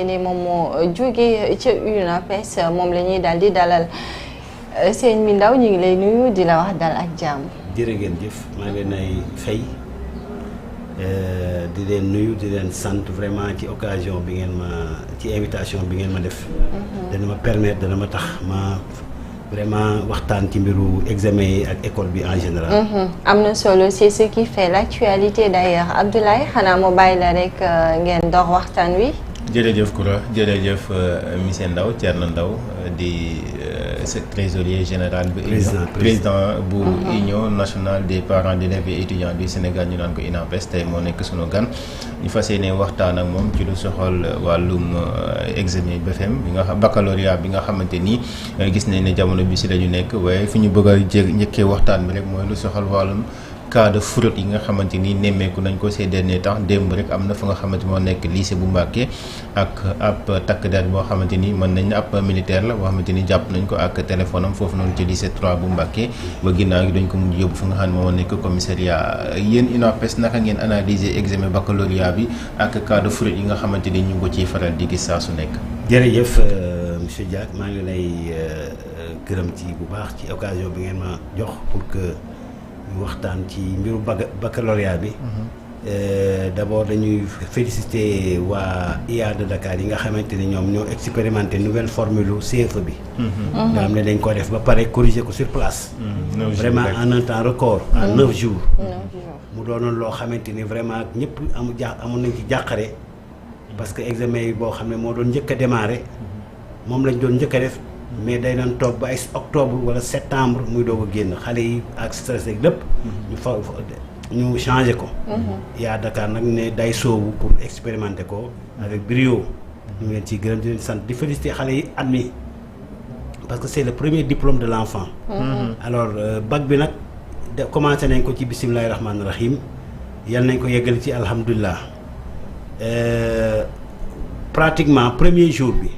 ni moom moo jógee ca UNAPES moom la ñuy daal di dalal sëñ bi Ndaw ñu ngi lay nuyu di la wax dal ak jàmm. jërë ngeen jëf maa ngi leen ay fay di leen nuyu di leen sant vraiment ci occasion bi ngeen ma ci invitation bi ngeen ma def. dana ma permettre dana ma tax ma vraiment waxtaan ci mbiru examen yi ak école bi en général. am na solo c'est ce qui fait l'actualité d'ailleurs Abdoulaye xanaa moo bàyyi la rek ngeen dox waxtaan wi. jërëjëf Koura jërëjëf monsieur Ndaw Thierno Ndaw di trésorier général bu président bu union nationale des parents d'élèves et étudiants du Sénégal ñu naan ko UNAPES tey moo nekk sunu gan ñu fas yéene waxtaan ak moom ci lu soxal wàllum examen BFEM bi nga xam baccalauréat bi nga xamante ni gis nañ ne jamono bi si la ñu nekk waaye fi ñu bëgg a njëkkee waxtaan bi rek mooy lu soxal wàllum cas de fraude yi nga xamante ni nemmeeku nañ ko ces derniers temps démb rek am na fa nga xamante moo nekk lycée bu Mbacké ak ab takk der boo xamante ni mën nañ ab militaire la boo xamante ni jàpp nañ ko ak téléphone am foofu noonu ci lycée 3 bu Mbacké ba ginnaaw gi dañ ko mujj yóbbu fu nga xam ne moo nekk commissariat yéen UNAPES naka ngeen analyser examen baccalauréat bi ak cas de fraude yi nga xamante ni ñu ngi ko ciy faral di gis saa su nekk. jërëjëf monsieur Diack maa ngi lay gërëm ci bu baax ci occasion bi ngeen ma jox pour que ñu waxtaan ci mbiru baccalauréat bi. D'abord dañuy féliciter waa IA de Dakar yi nga xamante ni ñoom ñoo expérimenté nouvelle formule CFE bi. nga xam ne dañ ko def ba pare corriger ko sur place. vraiment en un temps record. en 9 jours. mu doonoon loo xamante ni vraiment ñëpp amoon nañ ci jàqare. parce que examen yi boo xam ne moo doon njëkk a démarrer. moom lañ doon njëkk a def. mais day doon toog ba ay octobre wala septembre muy doog a génn xale yi ak stress ak lépp. ñu changé ko. yaa Dakar nag ne day soobu pour expérimenter ko avec brio. ñu ngi leen ciy gërëm di leen sant di féliciter xale yi admis parce que c'est le premier diplôme de l'enfant. alors bac bi nag commencé nañ ko ci bisimilahi rahmaani rahim yal nañ ko yeggali ci alhamdulilah pratiquement premier jour bi.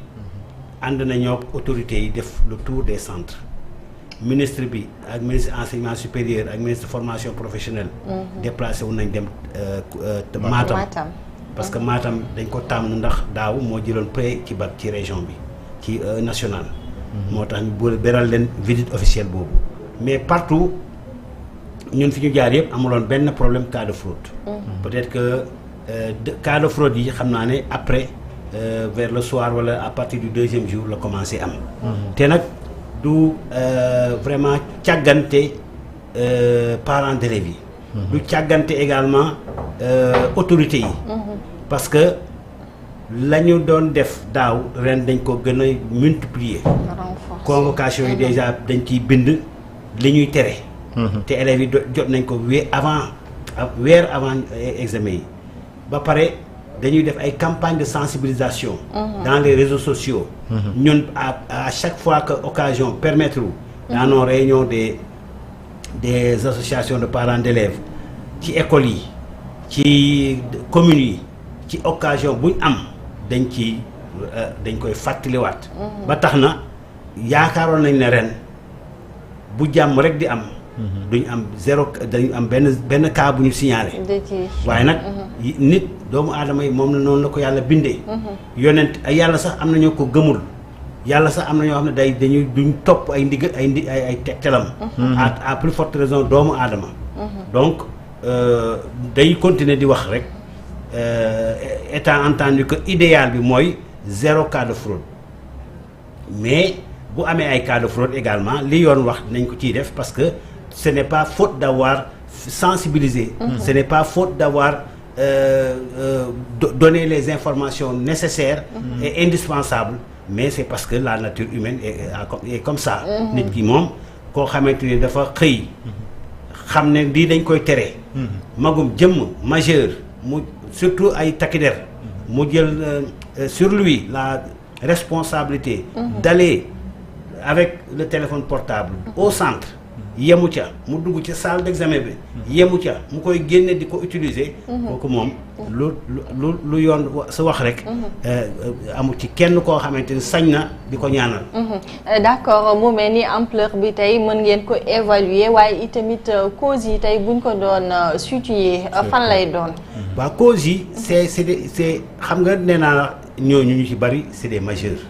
ànd nañoo autorités yi def le tour des centres ministre bi ak ministre enseignement supérieur ak ministre formation professionnelle déplacé wu nañ dem Matam parce que Matam dañ ko tàmm ndax daaw moo jëloon pré ci bac ci région bi ci national moo tax ñu boole beral leen visite officielle boobu mais partout ñun fi ñu jaar yëpp amuloon benn problème cas de fraude peut-être que cas de fraude yi xam naa ne après vers le soir wala à partir du deuxième jour la commencé am. te nag du vraiment càggante parents d'élèves yi. du càggante également autorités yi. parce que la ñu doon def daaw ren dañ ko gën a multiplier. convocation yi déjà dañ ciy bind li ñuy tere. te élèves yi jot nañ ko weer avant examen yi ba pare. dañuy def ay campagne de sensibilisation dans les réseaux sociaux ñun à chaque fois que occasion permettre dans nos réunions des associations de parents d'élèves ci écoles yi ci communes yi ci occasion buñ am dañ koy fàttaliwaat ba tax na yaakaaroon nañ ne ren bu jàmm rek di am duñ am dañu am benn cas bu ñu signalé waaye nag nit doomu aadama yi moom la noonu la ko yàlla bindee yonent yàlla sax am na ñoo ko gëmul yàlla sax am na ñoo xam ne duñ topp ay ndigal ay tegtalam à plus forte raison doomu aadama donc day continuer di wax rek étant entendu que idéal bi mooy 0 cas de fraude mais bu amee ay cas de fraude également li yoon wax nañ ko ciy def parce que ce n'est pas faute d'avoir sensibilisé. Ce n'est pas faute d'avoir donné les informations nécessaires et indispensables, mais c'est parce que la nature humaine est comme ça. nit ki moom koo xamante ni dafa xëy xam ne lii dañ koy tere. magum jëmm majeur mu surtout ay takkider mu jël sur lui la responsabilité d'aller avec le téléphone portable au centre. yemu ca mu dugg ci salle d'examen bi yemu ca mu koy génne di ko utiliser kooku moom lu yoon sa wax rek amul ci kenn koo xamante ni sañ na di ko ñaanal d'accord mu mel ni ampleur bi tey mën ngeen ko évaluer waaye itamit causes yi tey buñ ko doon situer fan lay doon waaw causes yi c'est xam nga nee naa ñooñu ñu ci bari c'est des majeurs.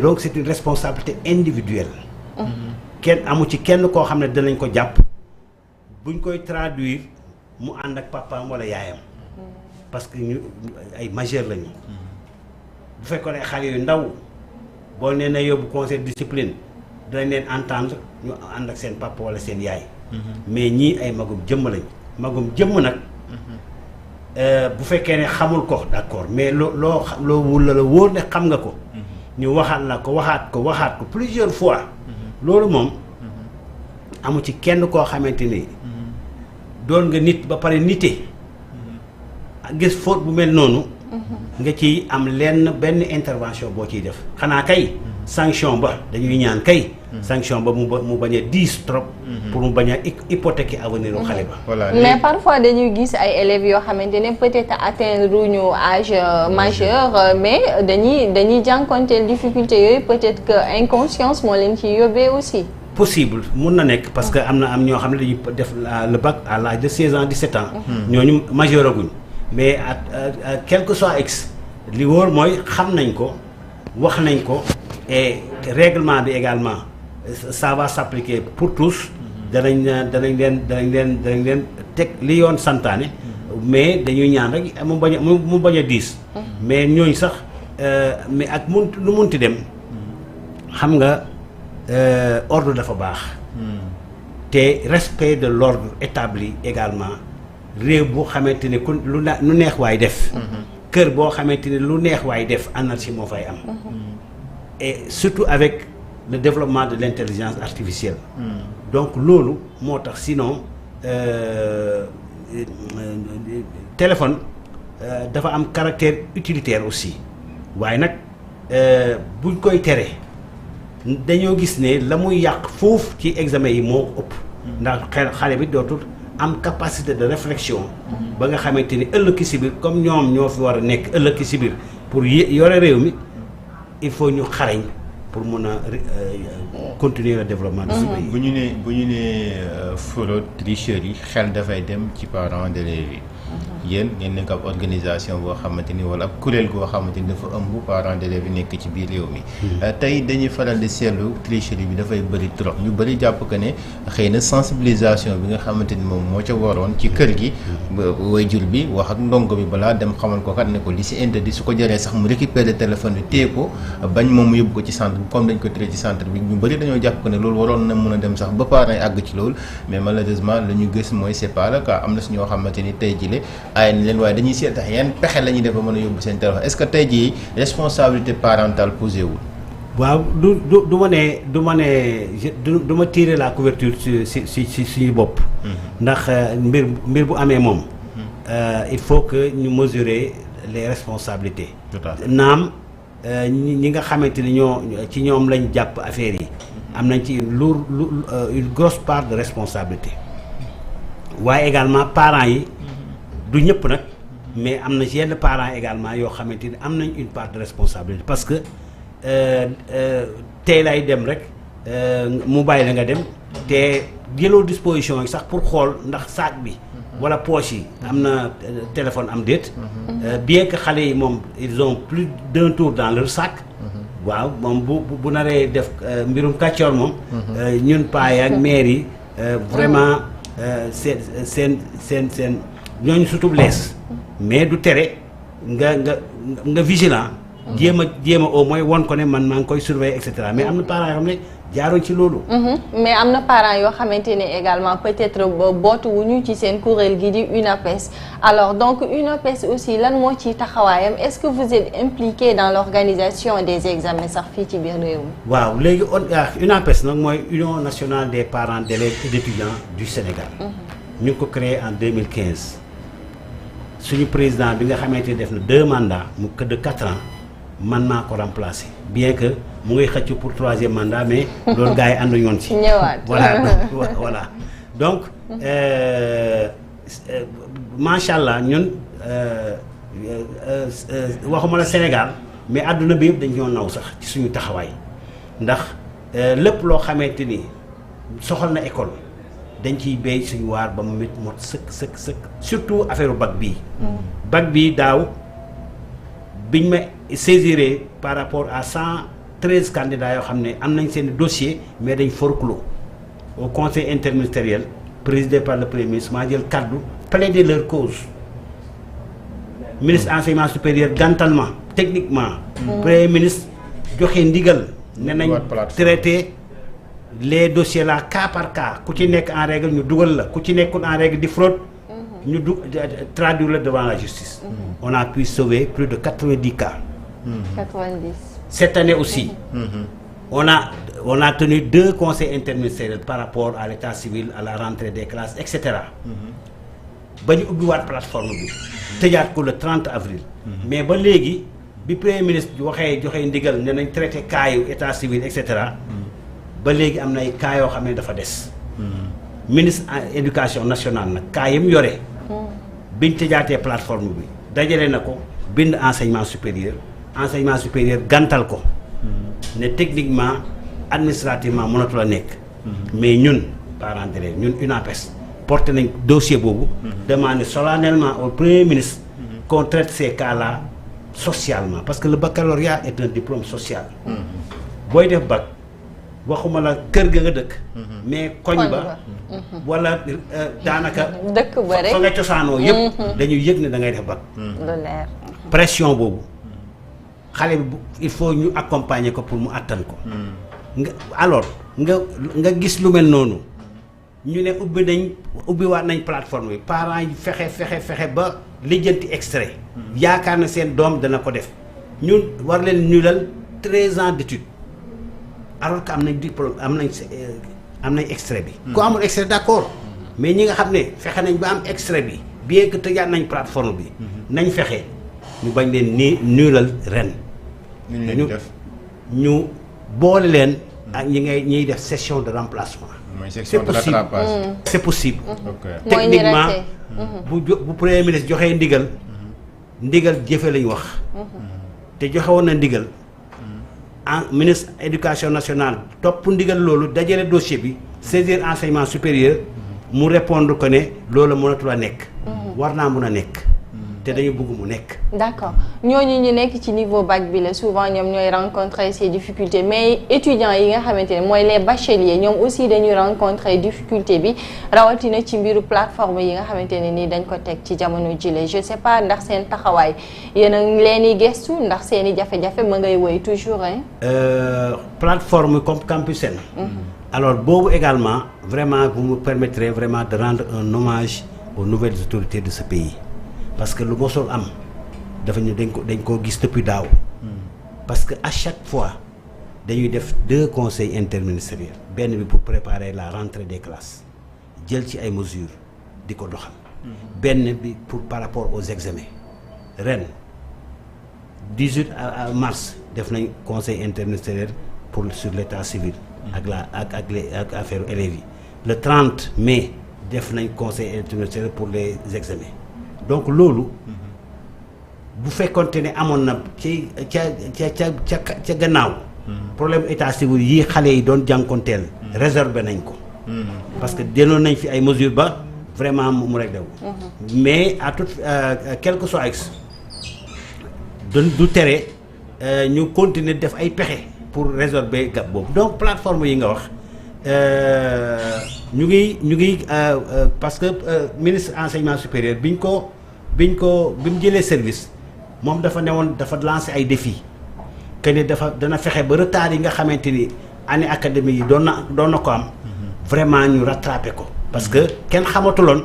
Donc c'est une responsabilité individuelle. kenn amu ci kenn koo xam ne danañ ko jàpp buñ koy traduire mu ànd ak papaam wala yaayam parce que ñu ay majeur lañu. bu fekkoon ne xale yu ndaw boo nee na yóbbu conseil de discipline danañ leen entendre ñu ànd ak seen papa wala seen yaay. mais ñii ay magum jëmm lañ magum jëmm nag. bu fekkee ne xamul ko d'accord mais loo wula la wóor ne xam nga ko. ñu waxaat la ko waxaat ko plusieurs fois. loolu moom amu ci kenn koo xamante ni doon nga nit ba pare nite gis faute bu mel noonu. nga ciy am benn intervention boo ciy def xanaa kay sanction ba dañuy ñaan kay. sanction ba mu bañ a diis trop. pour mu bañ a hypothéquer avenir u xale ba. voilà mais parfois dañuy gis ay élèves yoo xamante ne peut-être atteindre ñu âge majeur mais dañuy jànkonteel difficulté yooyu peut-être que inconscience moo leen ci yóbbee aussi. possible mun na nekk parce que am ñoo xam ne dañuy def le bac à l'âge de 16 ans 17 ans. ñooñu majeur aguñ mais quel que soit x li wóor mooy xam nañ ko wax nañ ko et règlement bi également ça va s'appliquer pour tous. danañ leen teg li yoon santaane mais dañuy ñaan rek mu bañ a diis. mais ñooñ sax mais ak lu munti dem xam nga ordre dafa baax. te respect de l'ordre établi également réew boo xamante ne ku lu neex waay def. kër boo xamante ne lu neex waay def anarchie moo fay am. et surtout avec le développement de l'intelligence artificielle. donc loolu moo tax sinon téléphone dafa am caractère utilitaire aussi waaye nag buñ koy tere dañoo gis ne la muy yàq foofu ci examen yi moo ëpp. ndax xale bi dootul am capacité de réflexion. ba nga xamante ni ëllëg ki si biir comme ñoom ñoo fi war a nekk ëllëg ki si biir pour yore réew mi il faut ñu xarañ. pour mun a continuer le développement de ce pays. bu ñu nee fraude tricherie xel dafay dem ci parents d'élèves yi. yéen ngeen nekk ab organisation boo xamante ni wala ab kuréel goo xamante ni dafa ëmb parents d'élèves yi nekk ci biir réew mi. tey dañuy faral di seetlu tricherie bi dafay bëri trop ñu bëri jàpp que ne xëy na sensibilisation bi nga xamante ni moom moo ca waroon ci kër gi. waajur bi wax ak ndongo bi balaa dem xamal ko kat ne ko li si interdit su ko jëlee sax mu récupérer téléphone bi téye ko bañ moom mu yóbbu ko ci centre bi comme dañ ko tiré ci centre bi ñu bëri dañoo jàpp que ne loolu waroon na mën a dem sax ba parents yi àgg ci loolu mais malheureusement la ñu gis mooy c'est pas le cas am na si ñoo xamante ni tey jii ay na leen waaye dañuy seet tax yan pexe la ñuy def ba mën a yóbbu seen téléphone est-ce que tey jii responsabilité parentale posé wul. waaw du ma tirer la couverture si suñu bopp. ndax mbir bu amee moom. il faut que ñu mesurer les responsabilités. naam ñi nga xamante ni ci ñoom lañ jàpp affaire yi. am nañ ci une grosse part de responsabilité. waaye également parents yi. du ñëpp nag mais am na ci yenn parents également yoo xamante ni am nañ une part de responsabilité parce que tey lay dem rek mu bàyyi la nga dem te jëloo disposition yi sax pour xool ndax sac bi wala poche yi am na téléphone am déet. bien que xale yi moom ils ont plus d'un tour dans leur sac. waaw moom bu naree def mbirum kàccoor moom. ñun paa ak mère yi vraiment seen ñooñu sutub lees mais du tere nga vigilant jéem a au moins won ko ne man maa ngi koy surveiller et cetera mais am na parents yoo xam ne jaaruñ ci loolu. mais am na parents yoo xamante ne également peut-être bootu wuñu ci seen kuréel gi di UNAPES alors donc UNAPES aussi lan moo ci taxawaayam est-ce que vous êtes impliqué dans l'organisation des examens sax fii ci biir réew mi. waaw léegi UNAPES nag mooy Union nationale des parents d'élèves et d'étudiants du Sénégal. ñu ngi ko créé en 2015. suñu président bi nga xamante ni def na 2 mandats mu que de 4 ans man maa ko remplacé bien que mu ngay xëcc pour 3e mandat mais loolu gars yi ànduñu woon ci. ñëwaat voilà donc macha allah ñun waxuma la Sénégal mais àdduna bi yëpp dañ ñoo naw sax ci suñu taxawaay ndax lépp loo xamante ni soxal na école. dañ ciy béy suñu waar ba mu mot sëkk surtout affaire bac bii. bac bii daaw biñ ma saisiré par rapport à 113 candidats yoo xam ne am nañ seen dossier mais dañ forclos au conseil interministériel présidé par le premier ministre maa jël kaddu plaider leur cause ministre enseignement supérieur gantalement techniquement premier ministre joxe ndigal ne nañ traiter les dossiers là cas par cas ku ci nekk en règle ñu dugal la ku ci nekkul en règle di fraude ñu traduire la devant la justice. On a pu sauver plus de 90 cas. 90. Cette année aussi, on a tenu 2 conseils interministériels par rapport à l'état civil, à la rentrée des classes, etc. ba ñu ubbiwaat plateforme bi. tëjaat ko le 30 avril. mais ba léegi bi premier ministre joxe ndigal ne nañ traité cas yu état civil et cetera. ba léegi am na ay cas yoo xam ne dafa des. ministre éducation nationale nag cas yi mu yore. biñ tëjaatee plateforme bi dajale na ko bind enseignement supérieur gantal ko. ne techniquement administrativement mënatu la nekk. mais ñun parents d'élèves ñun UNAPES porté nañ dossier boobu. demandé solennellement au premier ministre. qu'on traite ces cas-là socialement parce que le baccalauréat est un diplôme social. booy def bac waxuma la kër ga nga dëkk. mais koñ ba. wala daanaka. dëkk ba rek fa nga cosaanoo yëpp. dañuy yëg ne da ngay def bac. lu leer. pression boobu xale bi il faut ñu accompagner ko pour mu àttan ko. nga alors nga gis lu mel noonu ñu ne ubbiwaat nañ plateforme bi parents yi fexe ba lijjanti extrait. yaakaar na seen doom dana ko def ñun war leen ñulal 13 ans d'études alors que am nañ diplôme am nañ extrait bi. ku amul extrait d'accord mais ñi nga xam ne fexe nañ ba am extrait bi bien que tëjaat nañ plateforme bi. nañ fexe ñu bañ leen ñuulal ren. ñu boole leen. ak ñiy def session de remplacement. c'est possible c'est possible. Okay. techniquement bu premier ministre joxee ndigal jëfe lañ wax. te joxe woon na ndigal. ministre éducation nationale topp ndigal loolu dajale dossier bi saisir enseignement supérieur mu répondre que ne loolu mënatul a nekk. war naa mun a nekk. te dañu bëgg mu nekk. d'accord ñooñu ñu nekk ci niveau bac bi la souvent ñoom ñooy rencontrer ces difficultés mais étudiants yi nga xamante ne mooy les bacheliers ñoom aussi dañuy rencontrer difficulté bi rawatina ci mbiru plateforme yi nga xamante ne nii dañ ko teg ci jamono jile je sais pas ndax seen taxawaay yéen a ngi leen di gestu ndax seen i jafe-jafe ma ngay woy toujours hein. plateforme comme Campus Sène. alors boobu également vraiment vous me permettrez vraiment de rendre un hommage aux nouvelles autorités de ce pays. parce que lu mosul am dafa ñu dañ koo gis depuis daaw. parce que à chaque fois dañuy def 2 conseils interministériels benn bi pour préparer la rentrée des classes jël ci ay mesures di ko doxal. benn bi pour par rapport aux examens ren 18 mars def nañ conseil interministériel pour sur l'état civil. ak affaire élèves yi. le 30 mai def nañ conseil interministériel pour les examens. donc loolu bu fekkonte ne amoon na ca gannaaw. problème état civil yi xale yi doon jànkonteel. réservé nañ ko. parce que jëloon nañ fi ay mesures ba vraiment mu réglé wu. mais à tout quel que soit du tere ñu continuer def ay pexe pour résorber gap boobu donc plateforme yi nga wax. ñu ngi parce que ministre enseignement supérieur bi mu jëlee service moom dafa newoon dafa lancer ay défis que ne dana fexe ba retard yi nga xamante ni année académique yi doon na ko am. vraiment ñu rattraper ko. parce que kenn xamatuloon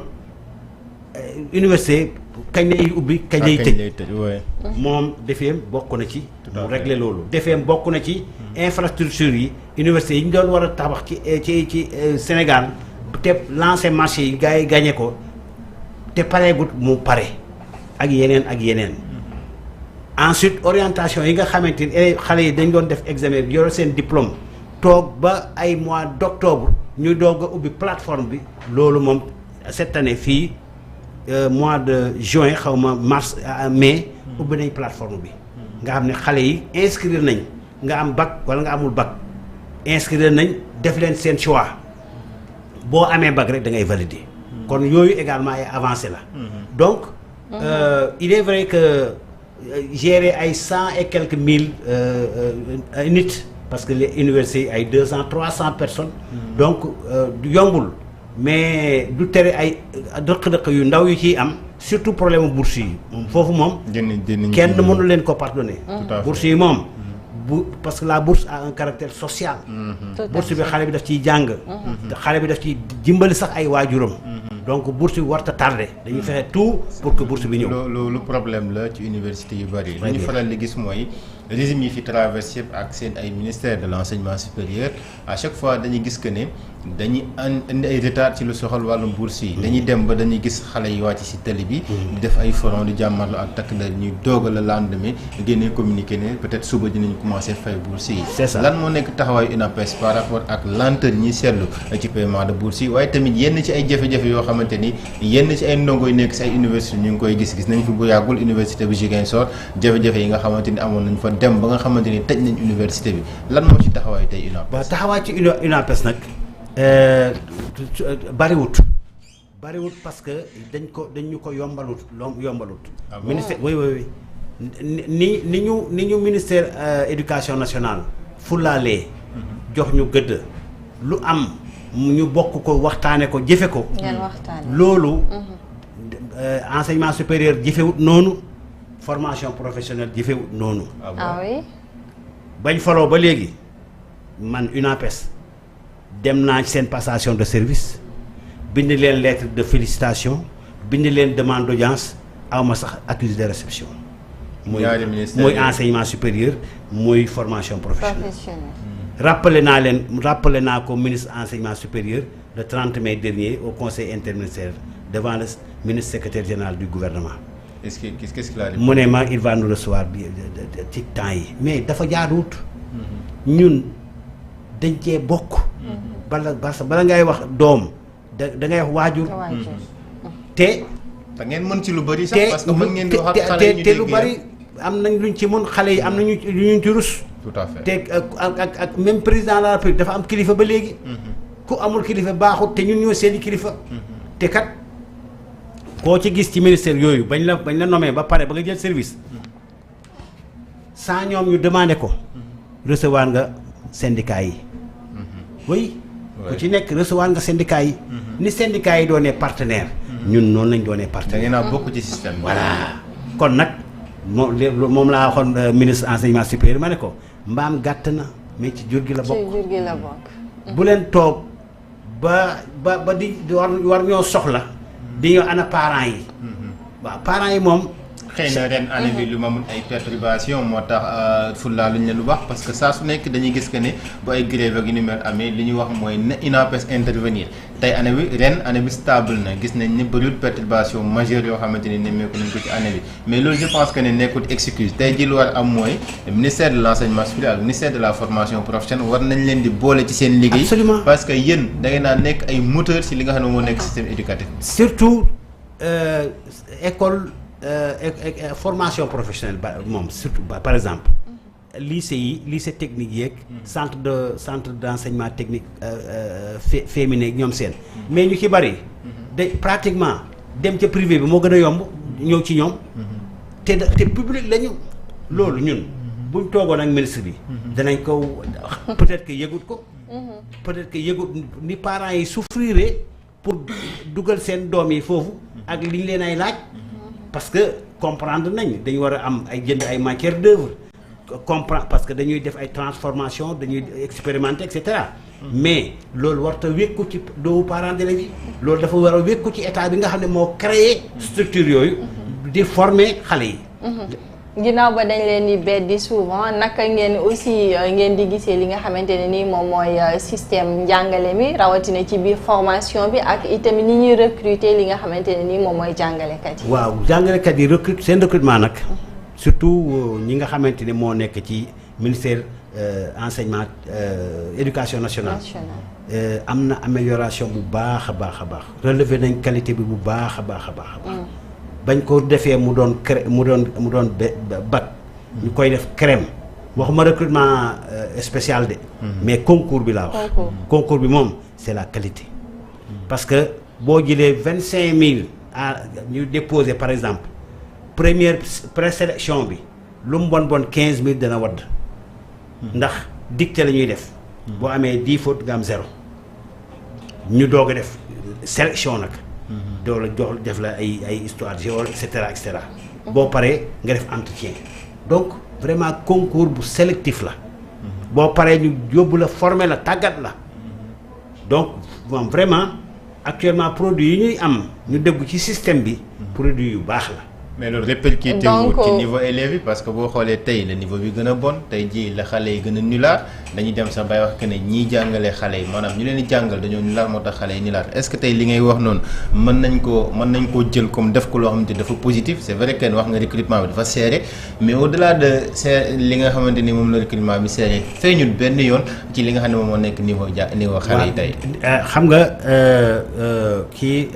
université kañ lay ubbi kañ lay tëj. moom défiem bokk na ci. mu régler loolu défiem bokk na ci. infrastructure yi université yi ñu doon war a tabax ci Sénégal te lancer marché yi gars yi gagné ko te pareegut mu pare ak yeneen. ensuite orientation yi nga xamante ni xale yi dañ doon def examen bi yore seen diplôme toog ba ay mois d'octobre ñu doog a ubbi plateforme bi loolu moom cette année fii mois de juin xaw ma mars mai ubbi nañ plateforme bi nga xam ne xale yi inscrire nañ nga am bac wala nga amul bac inscrire nañ def leen seen choix boo amee bac rek da ngay valider kon yooyu également ay avancé la donc il est vrai que gérer ay 100 et quelques mille nit parce que les universités ay 200 300 personnes. donc yombul mais du tere ay dëkk-dëkk yu ndaw yu ciy am surtout problème bourse yi moom foofu moom. kenn mënu leen ko pardonner. bourse yi moom. parce que la bourse a un caractère social. bourse bi xale bi daf ciy jàng. xale bi daf ciy dimbali sax ay waajuram. donc bourse bi warta tardé dañuy fexe tout pour que bourse bi ñëw. loolu problème la ci université yu bari. li ñu faral di gis mooy régime yi fi traversé yëpp ak seen ay ministère de l'enseignement supérieur à chaque fois dañuy gis que ne dañuy indi ay retard ci lu soxal wàllum bourse yi. dañuy dem ba dañuy gis xale yi wàcc ci télé bi. di def ay forum di jàmmarloo ak takk der ñuy doog a la lendemain génnee communiqué ne peut-être suba dinañ commencer fay bourse yi. c'est ça lan moo nekk taxawaayu UNAPES par rapport ak lenteur ñi seetlu ci paiement de bourse yi waaye tamit yenn ci ay jafe-jafe yoo xamante ni yenn ci ay ndongo yu nekk ci ay université ñu ngi koy gis nañ fi bu yàggul université bu Ziguinchor jafe-jafe yi nga xamante ni amoon nañ fa dem ba nga xamante ni tëj nañ université bi lan moo ci taxawaay tey UNAPES. waaw taxawaay ci UNAPES nag bariwut parce que dañ ñu ko yombalut. ministère oui ni ñu ministère éducation nationale fulaalee jox ñu gëdd lu am ñu bokk ko waxtaane ko jëfe ko. loolu enseignement supérieur jëfewut noonu formation professionnelle jëfewut noonu. ah oui. bañ faloo ba léegi man UNAPES dem naa ci seen passation de service bind leen lettre de félicitation bind leen demande d'audience awma sax accusé de réception. muy enseignement supérieur muy formation professionnelle. rappelé naa ko ministre enseignement supérieur le 30 mai dernier au conseil interministériel devant le ministre secrétaire général du gouvernement. qu'est-ce qu'il a dit. mu ne ma il va nous recevoir bi ci temps yi mais dafa jaaduwut. ñun dañ cee bokk. bala ngay wax doom da ngay wax waajur. te ngeen mën ci lu bari sax parce que mën ngeen di wax ak xale yi ñu te lu bari am nañ luñ ci mën xale yi am nañu luñ ci rus. tout à fait te ak même président de la République dafa am kilifa ba léegi. ku amul kilifa baaxut te ñun ñoo seeni kilifa. te kat koo ci gis ci ministère yooyu bañ la nommé ba pare ba nga jël service. sans ñoom ñu demandé ko. recevoir nga syndicat yi. oui. ku ci nekk recevoir nga syndicat yi. ni syndicat yi doonee partenaire. ñun noonu lañ doonee partenaire. da ngeen a bokk ci système bi. voilà kon nag moom laa waxoon ministre enseignement supérieur ma ne ko mbaam gàtt na mais ci jur gi la bokk. ci jur gi la bokk. bu leen toog ba di war ñoo soxla. di ñoo ana parents yi. waaw parents yi moom. xëy na ren année bi lu ma mun ay perturbation moo tax fulaa lu ñu leen wax parce que saa su nekk dañuy gis que ne bu ay grève ak yu ni mel amee li ñuy wax mooy na UNAPES intervenir tey année bi stable na gis nañ ne bëriwul perturbation majeure yoo xamante ni nemmeeku nañ ko ci année bi mais loolu je pense que ne nekkul excuse tey ji lu war am mooy ministère de l'enseignement supérieur ak ministère de la formation professionnelle war nañ leen di boole ci seen liggéey. absolument parce que yéen da ngeen naa nekk ay moteur ci li nga xam ne moo nekk système éducatif. surtout école. formation professionnelle moom surtout par exemple lycée technique yeeg centre d'enseignement technique féminin ñoom seen mais ñu ci bari de pratiquement dem ca privé bi moo gën a yomb ñëw ci ñoom te public lañu loolu ñun buñ toogoon ak ministre bi danañ ko peut-être que yëgut ko peut-être que yëgut ni parents yi souffrir pour dugal seen doom yi foofu ak liñ leen ay laaj parce que comprendre nañ dañu war a am ay jënd ay matière d'œuvre comprendre parce que dañuy def ay transformation dañuy expérimenter et cetera mais loolu warta wékku ci doomu parents d'élèves yi loolu dafa war a wékku ci état bi nga xam ne moo créé structure yooyu di former xale yi. ginnaaw ba dañ leen di beddi souvent naka ngeen aussi ngeen di gisee li nga xamante ne nii moom mooy système njàngale mi rawatina ci biir formation bi ak itamit ni ñuy recruter li nga xamante ne nii moom mooy jàngalekat yi. waaw jàngalekat yi seen recrutement nag surtout ñi nga xamante ne moo nekk ci ministère enseignement éducation nationale. am na amélioration bu baax a baax a baax. relever nañ qualité bi bu baax a baax a baax. bañ ko defee mu doon bac ñu koy def crème waxuma recrutement spécial de mais concours bi laa wax concours bi moom c'est la qualité parce que boo jëlee 25000 à ñu déposer par exemple première présélection bi lu mu bon 15000 dana wadd ndax dictée la ñuy def boo amee 10 fautes nga am 0 ñu doog a def sélection nag doo la jox def la ay histoire géo et cetera boo paree nga def entretien donc vraiment concours bu sélectif la boo paree ñu yóbbu la former la tàggat la donc moom vraiment actuellement produit yi ñuy am ñu déggu ci système bi produit yu baax la. mais loolu répercuté wu ci niveau élèves yi parce que boo xoolee tey le niveau bi gën a bon tey jii la xale yi gën a nulaar dañuy dem sax bay wax que ne ñiy jàngalee xale yi maanaam ñu leen di jàngal dañoo nulaar moo tax xale yi nulaar est-ce que tey li ngay wax noonu mën nañ koo jël comme def ko loo xamante ni dafa positif c'est vrai que wax nga recrutement bi dafa serré mais au-delà de li nga xamante ni moom la recrutement bi serré feeñul benn yoon ci li nga xam ne moom moo nekk niveau xale yi tey. xam nga kii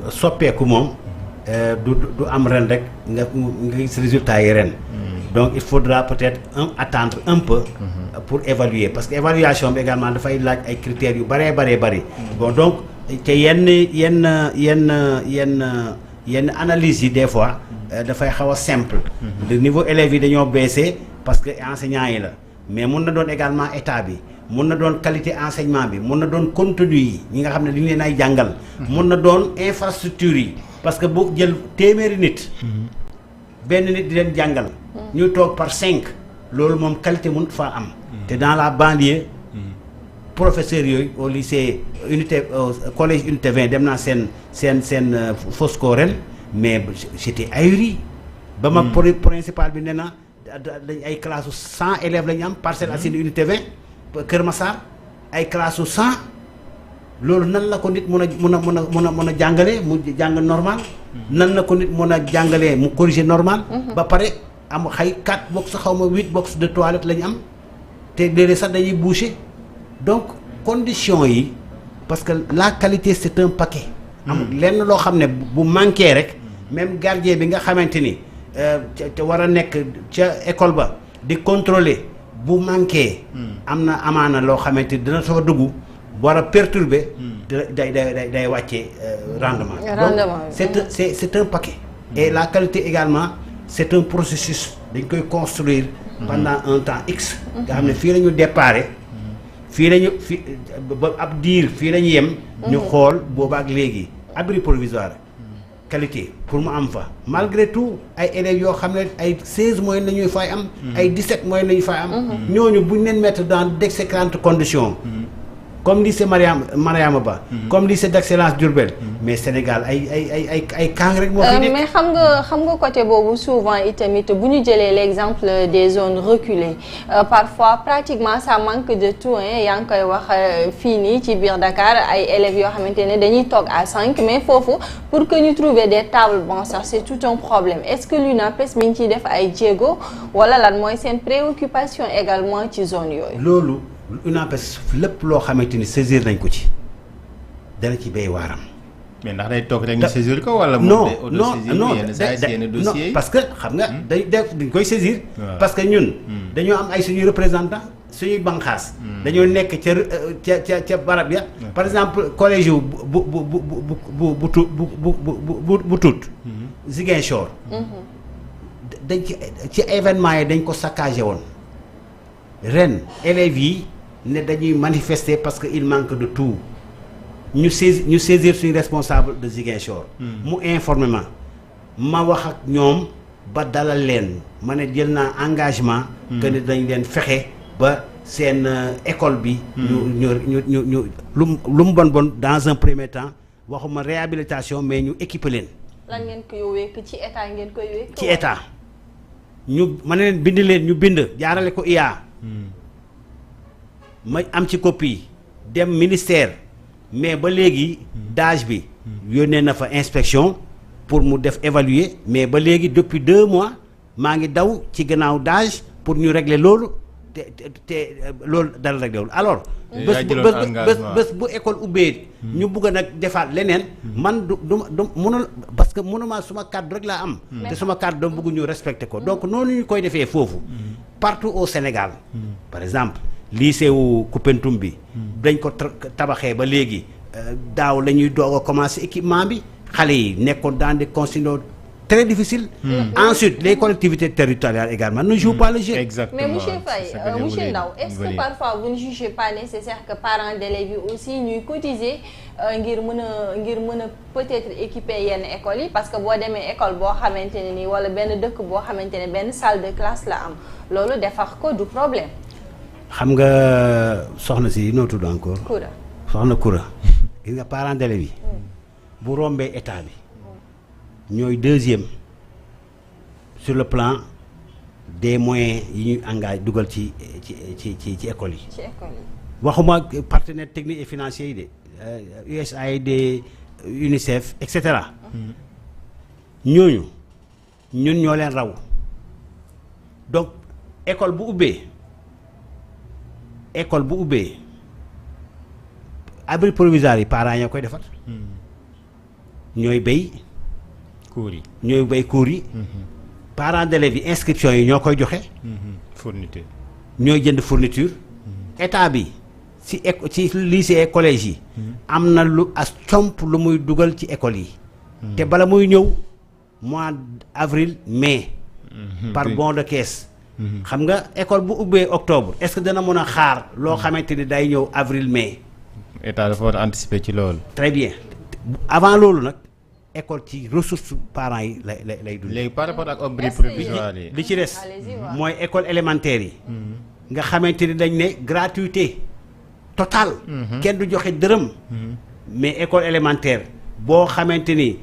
soppeeku moom. du am ren rek nga gis résultat yi ren. Donc il faudra peut-être attendre un peu. Pour évaluer parce que évaluation bi également dafay laaj ay critères yu bëree bëri. Bon donc te yenn analyse yi des fois. dafay xaw a simple. le niveau élèves yi dañoo baissé parce que enseignants yi la mais mun na doon également état bi. mun na doon qualité enseignement bi mun na doon contenu yi ñi nga xam ne dañu leen ay jàngal. mun na doon infrastructure yi. parce que boo jël téeméeri nit. benn nit di leen jàngal. ñu toog par 5 loolu moom qualité mun faa am. te dans la banlieue. professeurs yooyu au lycée collège unité 20 dem naa seen Fosco ren mais j'étais ahuri. ba ma principal bi nee na dañ ay classes 100 élèves la ñu am Parcelles Assainies unité 20 Kër Massar ay classes 100. loolu nan la ko nit mun a jàngalee mu jàng normal. nan la ko nit mun a jàngalee mu corriger normal. ba pare am xay 4 box xaw ma 8 box de toilette la ñu am te léeg-léeg sax dañuy boucher donc conditions yi parce que la qualité c'est un paquet. am lenn loo xam ne bu manqué rek même gardien bi nga xamante ni ca war a nekk ca école ba di contrôler bu manqué. am na amaana loo xamante ni dina soo dugg. war a perturber day wàccee rendement. Donc c'est un paquet. Et la qualité également c'est un processus dañ koy construire pendant un temps X. nga xam ne fii la ñu déparé fii la ñu ba ab diir fii la ñu yem. ñu xool boobaak léegi abri provisoire qualité pour mu am fa malgré tout ay élèves yoo xam ne ay 16 moyens la ñuy fay am. ay 17 moyens la ñuy fay am. ñooñu buñ leen mettre dans d'excellentes conditions. comme lycée Mariama Ba. comme lycée d'excellence Diourbel. mais Sénégal ay kàng rek moo fi nekk. mais xam nga côté boobu souvent itamit bu ñu jëlee l'exemple des zones reculées parfois pratiquement ça manque de tout yaa ngi koy wax fii nii ci biir Dakar ay élèves yoo xamante ne dañuy toog à 5 mais foofu pour que ñu trouver des tables bon ça c'est tout un problème est-ce que l'UNAPES mi ngi ciy def ay jéego wala lan mooy seen préoccupation également ci zone yooyu. loolu. UNAPES lépp loo xamante ni saisir nañ ko ci dana ci béy waaram. mais ndax day toog rek ñu saisir ko wala. non parce que xam nga dañ koy saisir. parce que ñun. dañoo am ay suñuy représentants suñuy banqaas. dañoo nekk ca barab ya. par exemple collège yu bu tuut. Ziguinchor. dañ ci événement yi dañ ko saccagé woon ren élèves yi. ne dañuy manifester parce que il manque de tout ñu saisir suñu responsable de Ziguinchor. mu informé ma wax ak ñoom ba dalal leen ma ne jël naa engagement. que ne dañ leen fexe ba seen école bi. ñu lu mu bon dans un premier temps waxuma réhabilitation mais ñu équiper leen. lan ngeen koy wékk ci état ngeen koy wékk. ci état ñu ma ne leen bind leen ñu bind jaarale ko IA. ma am ci copie dem ministère mais ba léegi DAGE bi yónnee na fa inspection pour mu def évaluer mais ba léegi depuis 2 mois maa ngi daw ci gannaaw DAGE pour ñu régler loolu te loolu dara réglé wul alors bés bu école ubbee ñu bugg a nag defaat leneen man du mënul parce que mënuma suma kàddu rek laa am te suma kàddu dama bëgg ñu respecter ko donc noonu ñu koy defee foofu partout au Sénégal par exemple lycée wu Koupentoum bi dañ ko tabaxee ba léegi daaw la ñuy doog a commencer équipement bi xale yi nekkoon dans des conditions très difficile. Ensuite les collectivités territoriales également ne jouent pas le jeu. Exactement. Mais monsieur Faye, monsieur Ndao, est-ce que parfois vous ne jugez pas nécessaire que parents d'élèves yi aussi ñuy cotiser ngir mën a peut-être équiper yenn écoles yi, parce que boo demee école boo xamante ne nii wala benn dëkk boo xamante ne benn salle de classe la am loolu defar ko du problème. xam nga soxna si noo tudd encore. Koura. soxna Koura. gis nga parents d'élèves yi. bu rombee état bi. ñooy deuxième sur le plan des moyens yi ñuy engagé dugal ci écoles yi. ci école yi. waxuma partenaires techniques et financiers yi de USAID UNICEF et cetera. ñooñu ñun ñoo leen raw donc école bu ubbee abri provisoire yi parents ñoo koy defar. ñooy béy. cours yi ñooy béy cours yi. parents d'élèves yi inscription yi ñoo koy joxe. fourniture. ñooy jënd fourniture. état bi ci lycée et collège yi. am na lu as comp lu muy dugal ci école yi. te bala muy ñëw mois avril mai. par bon de caisse. xam nga école bu ubbee octobre est-ce que dana mën a xaar loo xamante ni day ñëw avril mai. état dafa war a anticiper ci loolu. très bien avant loolu nag école ci ressources parents yi lay dund. léegi par rapport ak abri provisoire yi. li ci des mooy école élémentaire yi. nga xamante ni dañ ne gratuité totale. kenn du joxe dërëm. mais école élémentaire boo xamante ni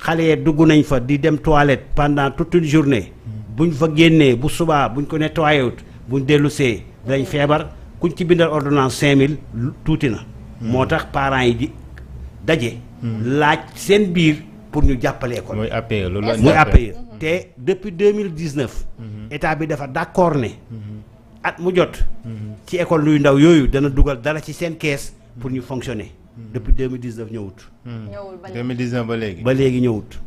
xale yi dugg nañ fa di dem toilette pendant toute une journée. buñ fa génnee bu subaa buñ ko nettoyé wut buñ dellusee dañ feebar kuñ ci bindal ordonnance 5000 tuuti na. moo tax parents yi di daje. laaj seen biir pour ñu jàppale école. mooy APE loolu muy APE te depuis 2019. état bi dafa d'accord ne. at mu jot. ci école luy ndaw yooyu dana dugal dara ci seen kees pour ñu fonctionner. depuis 2019 ñëwut. ñëwul ba 2019 ba léegi. ba léegi ñëwut.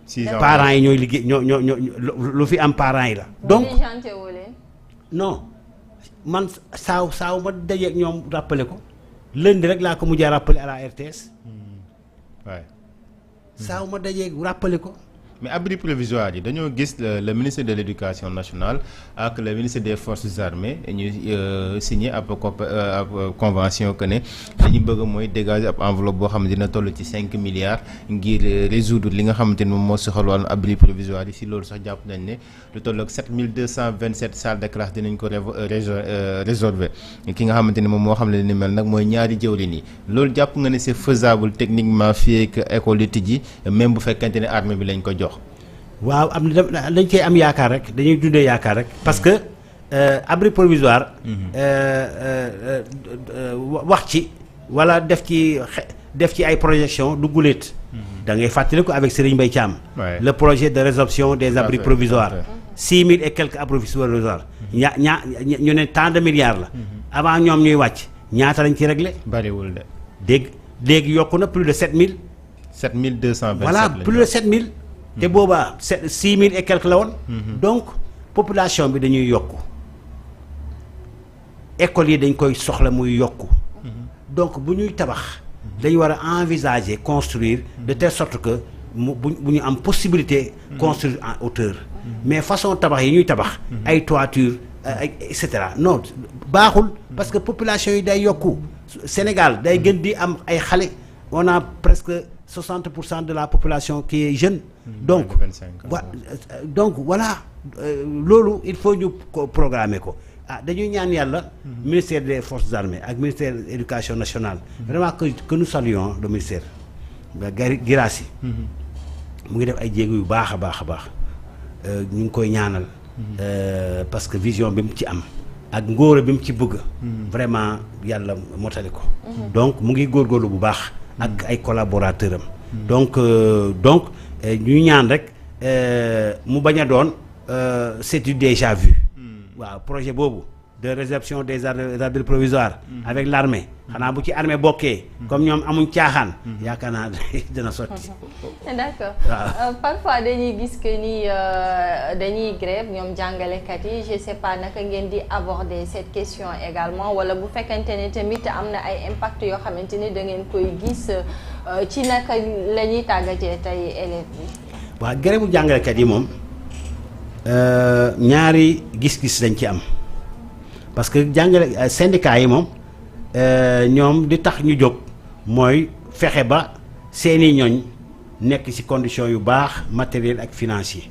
6 ans parents yi ñooy liggéey ñoo lu fi am parents yi la. donc non man saaw ma dajeeg ñoom rappelé ko. lundi rek laa ko mujjee rappelé à la RTS. waay. saaw ma dajee rappelé ko. mais abri provisoire yi dañoo gis le ministre de l'éducation nationale ak le ministre des forces armées ñu signé ab convention que ne dañu bëgg mooy dégager ab enveloppe boo xam ne dina toll ci 5 milliards ngir résoudre li nga xamante ni moom moo soxal wàllu abri provisoire yi si loolu sax jàpp nañ ne lu toll ak 7227 salles de classe dinañ ko résolver ki nga xamante ni moom moo xam ne ni mel nag mooy ñaari jëwlin yi loolu jàpp nga ne c'est faisable techniquement fii ak école yi tijji même bu fekkente ne armée bi lañ ko jox. waaw am na dañ koy am yaakaar rek dañuy dundee yaakaar rek parce que abri provisoire. wax ci wala def ci ay projection du guléet. da ngay fàttali ko avec Serigne Mbaye Thiam. le projet de résorption des abris provisoires. 6000 et quelques abris provisoires. ñu ne tant de milliards la. avant ñoom ñuy wàcc ñaata lañ ci réglé. bariwul de. léegi yokku na plus de 7000. 7227 voilà plus de 7000. te boobaa 6000 et quelques la woon. donc population bi dañuy yokku écoles yi dañ koy soxla muy yokku. donc bu ñuy tabax. dañu war a envisager construire de telle sorte que bu ñu am possibilité. construire en hauteur. mais façon tabax yi ñuy tabax. ay toiture et cetera non baaxul. parce que population yi day yokku Sénégal day gën di am ay xale on a presque 60% de la population qui est jeune. donc voilà loolu il faut ñu programmer ko dañuy ñaan yàlla. ministère des forces armées ak ministère de l'éducation nationale. vraiment que nous saluons le ministère. Guirassy mu ngi def ay jéego yu baax a baax a baax ñu ngi koy ñaanal. parce que vision bi mu ci am. ak ngóora bi mu ci bëgg. vraiment yàlla motali ko. donc mu ngi góorgóorlu bu baax. ak ay collaborateurs am. donc ñu ñaan rek mu bañ a doon c'est du déjà vu. waaw projet boobu de résorption des abris provisoires. avec l'armée xanaa bu ci armée bokkee. comme ñoom amuñ caaxaan. yaakaar naa dina sotti. d'accord parfois dañuy gis que ni dañuy grève ñoom jàngalekat yi je sais pas naka ngeen di aborder cette question également wala bu fekkente ne tamit am na ay impact yoo xamante ni da ngeen koy gis ci naka la ñuy tàggatee tey élèves yi. waaw grève bu jàngalekat yi moom ñaari gis-gis dañ ci am parce que jàngale syndicat yi moom ñoom di tax ñu jóg mooy fexe ba seeni ñoñ nekk ci conditions yu baax matériel ak financier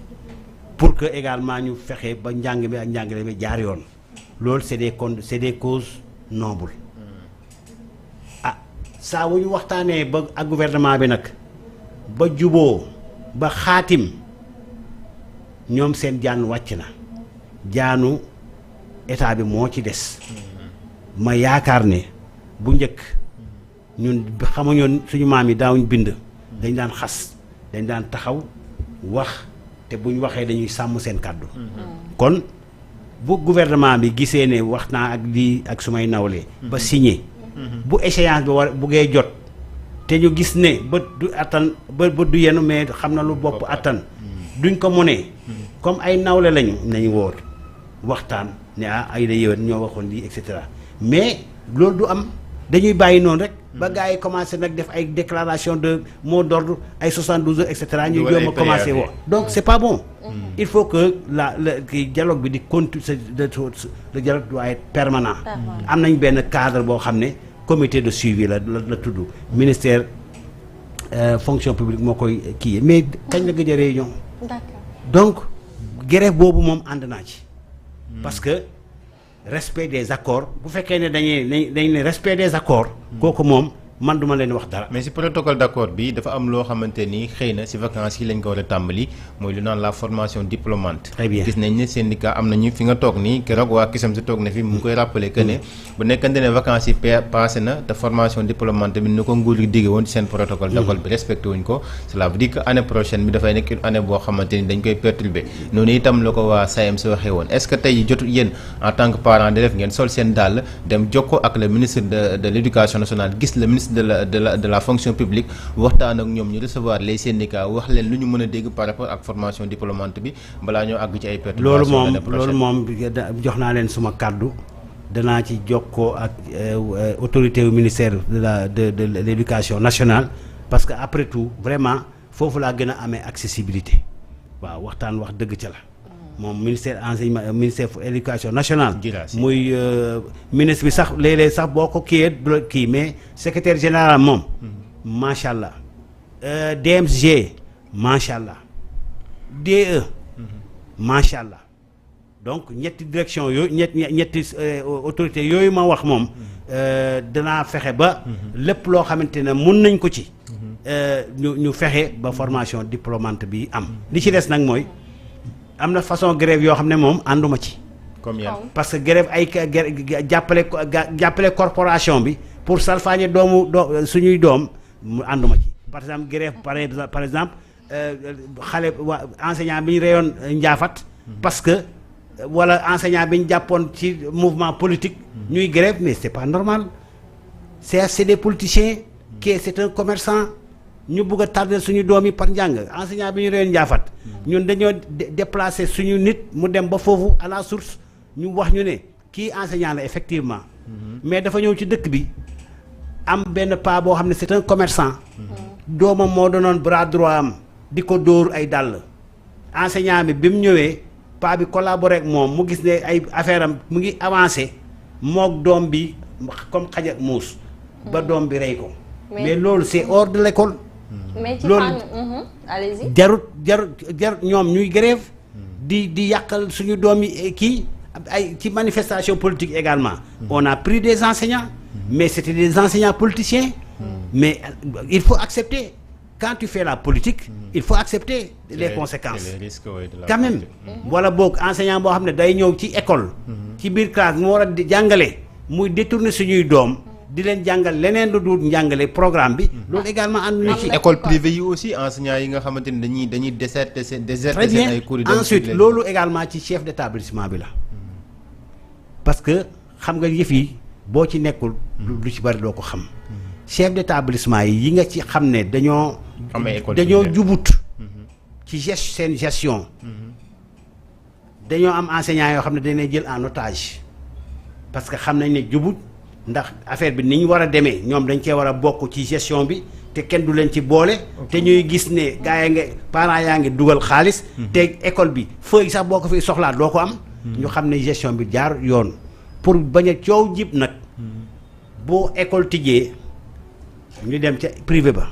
pour que également ñu fexe ba njàng mi ak njàngale mi jaar yoon loolu c'est des causes nobles saa wu ñu waxtaanee ba ak gouvernement bi nag ba juboo ba xaatim ñoom seen jaan wàcc na jaanu état bi moo ci des ma yaakaar ne bu njëkk ñun xamuñoon suñu maam yi daawuñ bind dañ daan xas dañ daan taxaw wax te buñ waxee dañuy sàmm seen kàddu kon bu gouvernement bi gisee ne wax naa ak lii ak sumay nawle ba signé bu échéance bi war buggee jot te ñu gis ne ba du attan ba du yenu mais xam na lu bopp attan duñ ko mënee comme ay nawle lañu nañu wóor waxtaan ne ay da yéwén ñoo waxoon lii et cetera mais loolu du am dañuy bàyyi noonu rek ba gars yi commencé nag def ay déclaration de mot d'ordre ay 72 heures et cetera ñu joom a commencé wax donc c'est pas bon il faut que kii dialogue bi di continuer le dialogue doit être permanent am nañ benn cadre boo xam ne comité de suivi la tudd ministère fonction publique moo koy kii mais kañ la gëj a réunion donc grève boobu moom ànd naa ci parce que respect des accords bu fekkee ne dañ ne respect des accords kooku moom man duma leen wax dara. mais si protocole d'accord bi dafa am loo xamante ni xëy na si vacances yi lañ ko war a tàmbali mooy lu naan la formation diplômante. très bien gis nañ ne syndicat am nañu fi nga toog nii keroog waa kisam si toog na fi mu ngi koy rappeler que ne bu nekkante ne vacances yi passé na te formation diplômante bi ni ko nguur gi digge woon ci seen protocole d'accord bi respecté wuñ ko cela veut dire que année prochaine bi dafay nekk une année boo xamante ni dañ koy perturber noonu itam la ko waa SAEMS si waxee woon est-ce que tey jotul yéen en tant que parent d'élève ngeen sol seen dàll dem jokkoo ak le ministre de l'éducation nationale gis le ministre de la fonction publique waxtaan ak ñoom ñu recevoir les syndicats wax leen lu ñu mën a dégg par rapport ak formation diplômante bi balaa ñoo àgg ci ay perturbations loolu moom jox naa leen suma kàddu danaa ci jokkoo ak autorité wu ministère de l'éducation nationale parce que après tout vraiment foofu laa gën a amee accessibilité waaw waxtaan wax dëgg ca la moom ministère enseignement ministère éducation nationale muy ministre bi sax léeg-léeg sax boo ko kiiyee du la kii mais secrétaire général moom macha allah DMG macha allah DE macha allah donc ñetti direction yooyu ñetti autorité yooyu ma wax moom danaa fexe ba lépp loo xamante ne mun nañ ko ci ñu fexe ba formation diplômante bi am li ci des nag mooy am na façon grève yoo xam ne moom ànduma ci. comme yan parce que grève ay jàppale corporation bi pour salfaañe suñuy doom mu ànduma ci par exemple grève par exemple xale enseignant bi ñu reyoon Ndiafat parce que wala enseignant bi ñu jàppoon ci mouvement politique ñuy grève mais c'est pas normal c'est des politiciens c'est un commerçant ñu bëgg a tardé suñu doom yi par njàng enseignant bi ñu reyoon Ndiafat ñun dañoo déplacer suñu nit mu dem ba foofu à la source ñu wax ñu ne kii enseignant la effectivement mais dafa ñëw ci dëkk bi am benn paa boo xam ne c'est un commerçant doomam moo doonoon bras droit am di ko dóor ay dàll enseignant bi mu ñëwee paa bi collaboré ak moom mu gis ne ay affaire am mu ngi avancé mook doom bi comme xaj ak muus ba doom bi rey ko mais loolu c'est hors de l'école mais ci loolu allez-y jarut ñoom ñuy grève di yàqal suñu doom yi kii ay ci manifestation politique également on a pris des enseignants mais c'était des enseignants politiciens mais il faut accepter quand tu fais la politique il faut accepter les conséquences quand même wala boog enseignant boo xam ne day ñëw ci école ci biir classe mu war a di jàngale muy détourner suñuy doom di leen jàngal leneen lu dul njàngale programme bi loolu également ànd na ci école privée yi aussi enseignants yi nga xamante ni dañuy déserter seen ay cours ensuite loolu également ci chef d'établissement bi la parce que xam nga yëf yi boo ci nekkul lu ci bari doo ko xam chef d'établissement yi nga ci xam ne dañoo jubut ci seen gestion dañoo am enseignants yoo xam ne dañuy jël en otage parce que xam nañ ne jubut ndax affaire bi ni ñu war a demee ñoom dañ cee war a bokk ci gestion bi te kenn du leen ci boole. te ñuy gis ne gars yaa ngi parents yaa ngi dugal xaalis. te école bi feuille sax boo ko fi soxlaa doo ko am. ñu xam ne gestion bi jaar yoon pour bañ a coow jib nag boo école tijjee ñu dem ca privé ba.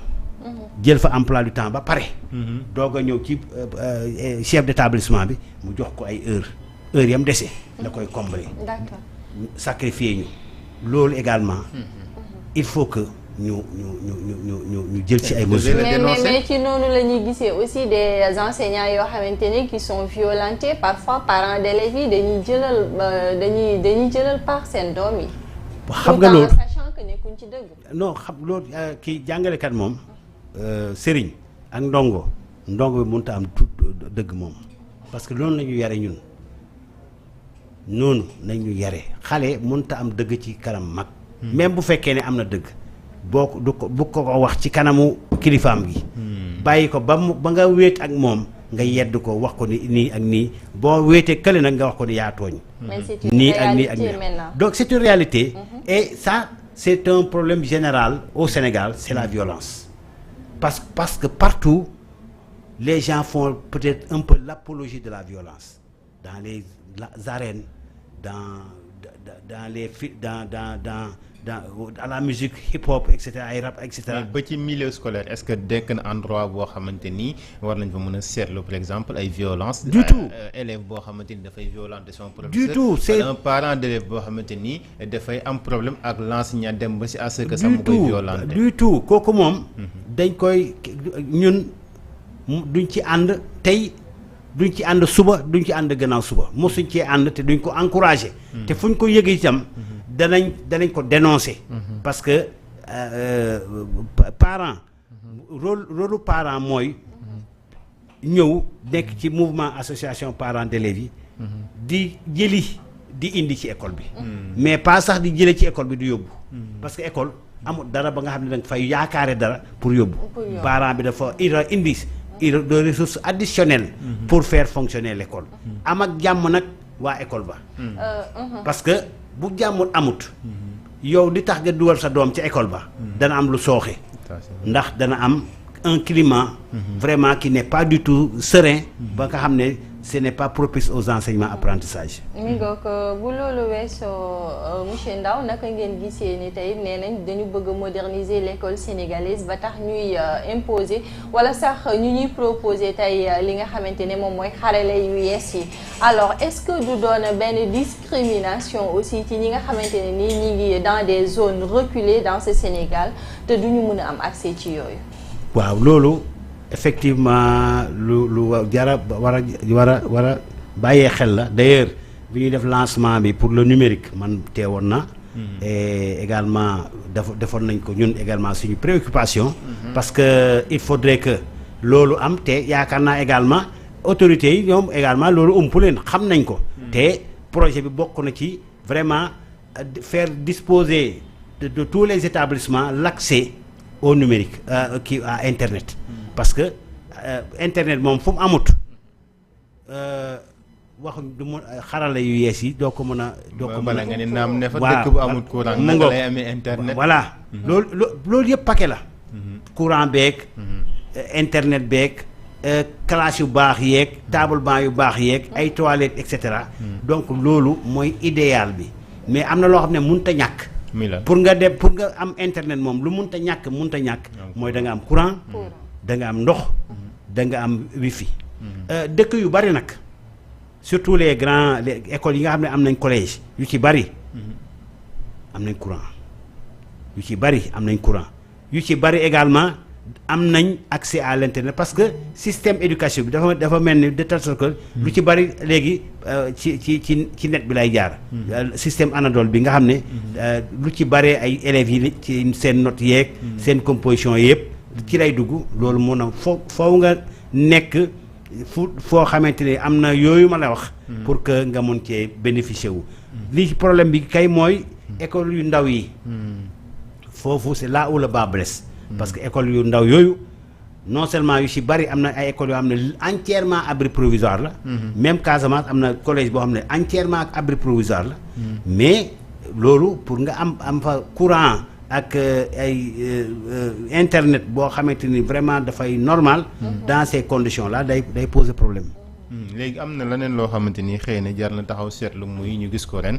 jël fa emploi du temps ba pare. doog a ñëw ci chef d'établissement bi mu jox ko ay heure yam dese. la koy combler. d'accord. sacrifier ñu loolu également. il faut que ñu jël ci ay mesures. mais ci noonu la ñuy gisee aussi des enseignants yoo xamante ne qui sont violentés parfois parents d'élèves yi dañuy jëlal par seen doom yi. xam nga loolu sachant que nekkuñ ci dëgg. non xam loolu kii jàngalekat moom sëriñ ak ndongo bi mënut a am tout dëgg moom parce que loolu la ñu yare ñun noonu nañu yare xale mënut a am dëgg ci kanam mag. même bu fekkee ne am na dëgg boo ko bu ko wax ci kanamu kilifaam gi. bàyyi ko ba nga wéet ak moom nga yedd ko wax ko ni nii ak nii boo wéetee kële nag nga wax ko ni yaa tooñ. nii ak nii ak nii donc c'est une réalité. Et ça c'est un problème général au Sénégal c'est la violence. parce que partout les gens font peut-être un peu l'apologie de la violence dans les arènes dans la musique hip-hop et cetera ay rap et cetera. ba ci milieu scolaire est-ce que dekk na endroit boo xamante ni war nañ fa mën a seetlu par exemple ay violence du tout élève boo xamante ni dafay violenter son professeur. du tout c'est un parent d'élève boo xamante ni dafay am problème ak l'enseignant dem ba si à ce que sax mu koy violenter. du tout kooku moom. dañ koy ñun duñ ci ànd tey. duñ ci ànd suba duñ ci ànd gannaaw suba mosuñ cee ànd te duñ ko encourager. te fuñ ko yëg itam danañ ko dénoncer. parce que parent rôle parent mooy ñëw nekk ci mouvement association parents d'élèves yi. di jëli di indi ci école bi. mais pas sax di jële ci école bi di yóbbu. parce que école amul dara ba nga xam ne danga fay yaakaare dara pour yóbbu. parent bi dafa indi. de ressources additionnelles pour faire fonctionner l'école am ak jàmm nag waa école ba parce que bu jàmmul amut yow li tax nga dugal sa doom ca école ba dana am lu sooxe ndax dana am un climat vraiment qui n'est pas du tout serein ba nga xam ne ce n'est pas propice aux enseignements apprentissages. mi ngoog bu loolu weesoo monsieur Ndao naka ngeen gisee ni tey nee nañ dañu bëgg a moderniser l'école sénégalaise ba tax ñuy imposer wala sax ñu ñuy proposer tey li nga xamante ne moom mooy xarale yu yees yi alors est-ce que du doon benn discrimination aussi ci ñi nga xamante ne nii ñi ngi dans des zones reculées dans ce Sénégal te duñu mën a am accès ci yooyu. waaw loolu. effectivement lu jara war a bàyyee xel la d'ailleurs bi ñuy def lancement bi pour le numérique man teewoon na et également defoon nañ ko ñun également suñu préoccupation parce que il faudrait que loolu am te yaakaar naa également autorités yi ñoom également loolu umpu leen xam nañ ko te projet bi bokk na ci vraiment faire disposer de tous les établissements l'accès au numérique à internet parce que internet moom fu mu amut wax du mu xarala yu yees yi doo ko mën a. doo ko mën a nga ne naam ne fa dëkk bu amut courant naka lay amee internet. voilà loolu yëpp paquet la. courant beeg. internet beeg classe yu baax yeeg table banc yu baax yeeg ay toilettes et cetera. donc loolu mooy idéal bi mais am na loo xam ne mënut a ñàkk. pour nga am internet moom lu mënut a ñàkk mooy da nga am courant. da nga am ndox da nga am wifi dëkk yu bari nag surtout les écoles yi nga xam ne am nañ collège yu ci bari am nañ courant yu ci bari également am nañ accès à l'internet parce que système éducation bi dafa mel ni de telle sorte que lu ci bari léegi ci net bi lay jaar système Anadole bi nga xam ne lu ci bari ay élèves yi ci seen notes yeeg seen composition yëpp ci lay dugg loolu moo na foo nga nekk foo xamante ne am na yooyu ma la wax pour que nga mën cee bénéficier wu li problème bi kay mooy école yu ndaw yi foofu c'est là où le bas blesse parce que école yu ndaw yooyu non seulement yu ci bari am na ay écoles yoo xam ne entièrement abri provisoire la même Casamance am na collège boo xam ne entièrement abri provisoire la mais loolu pour nga am fa courant ak ay internet boo xamante ni vraiment dafay normal. dans ces conditions là day poser problème. léegi am na leneen loo xamante ni xëy na jar na taxaw seetlu muy ñu gis ko ren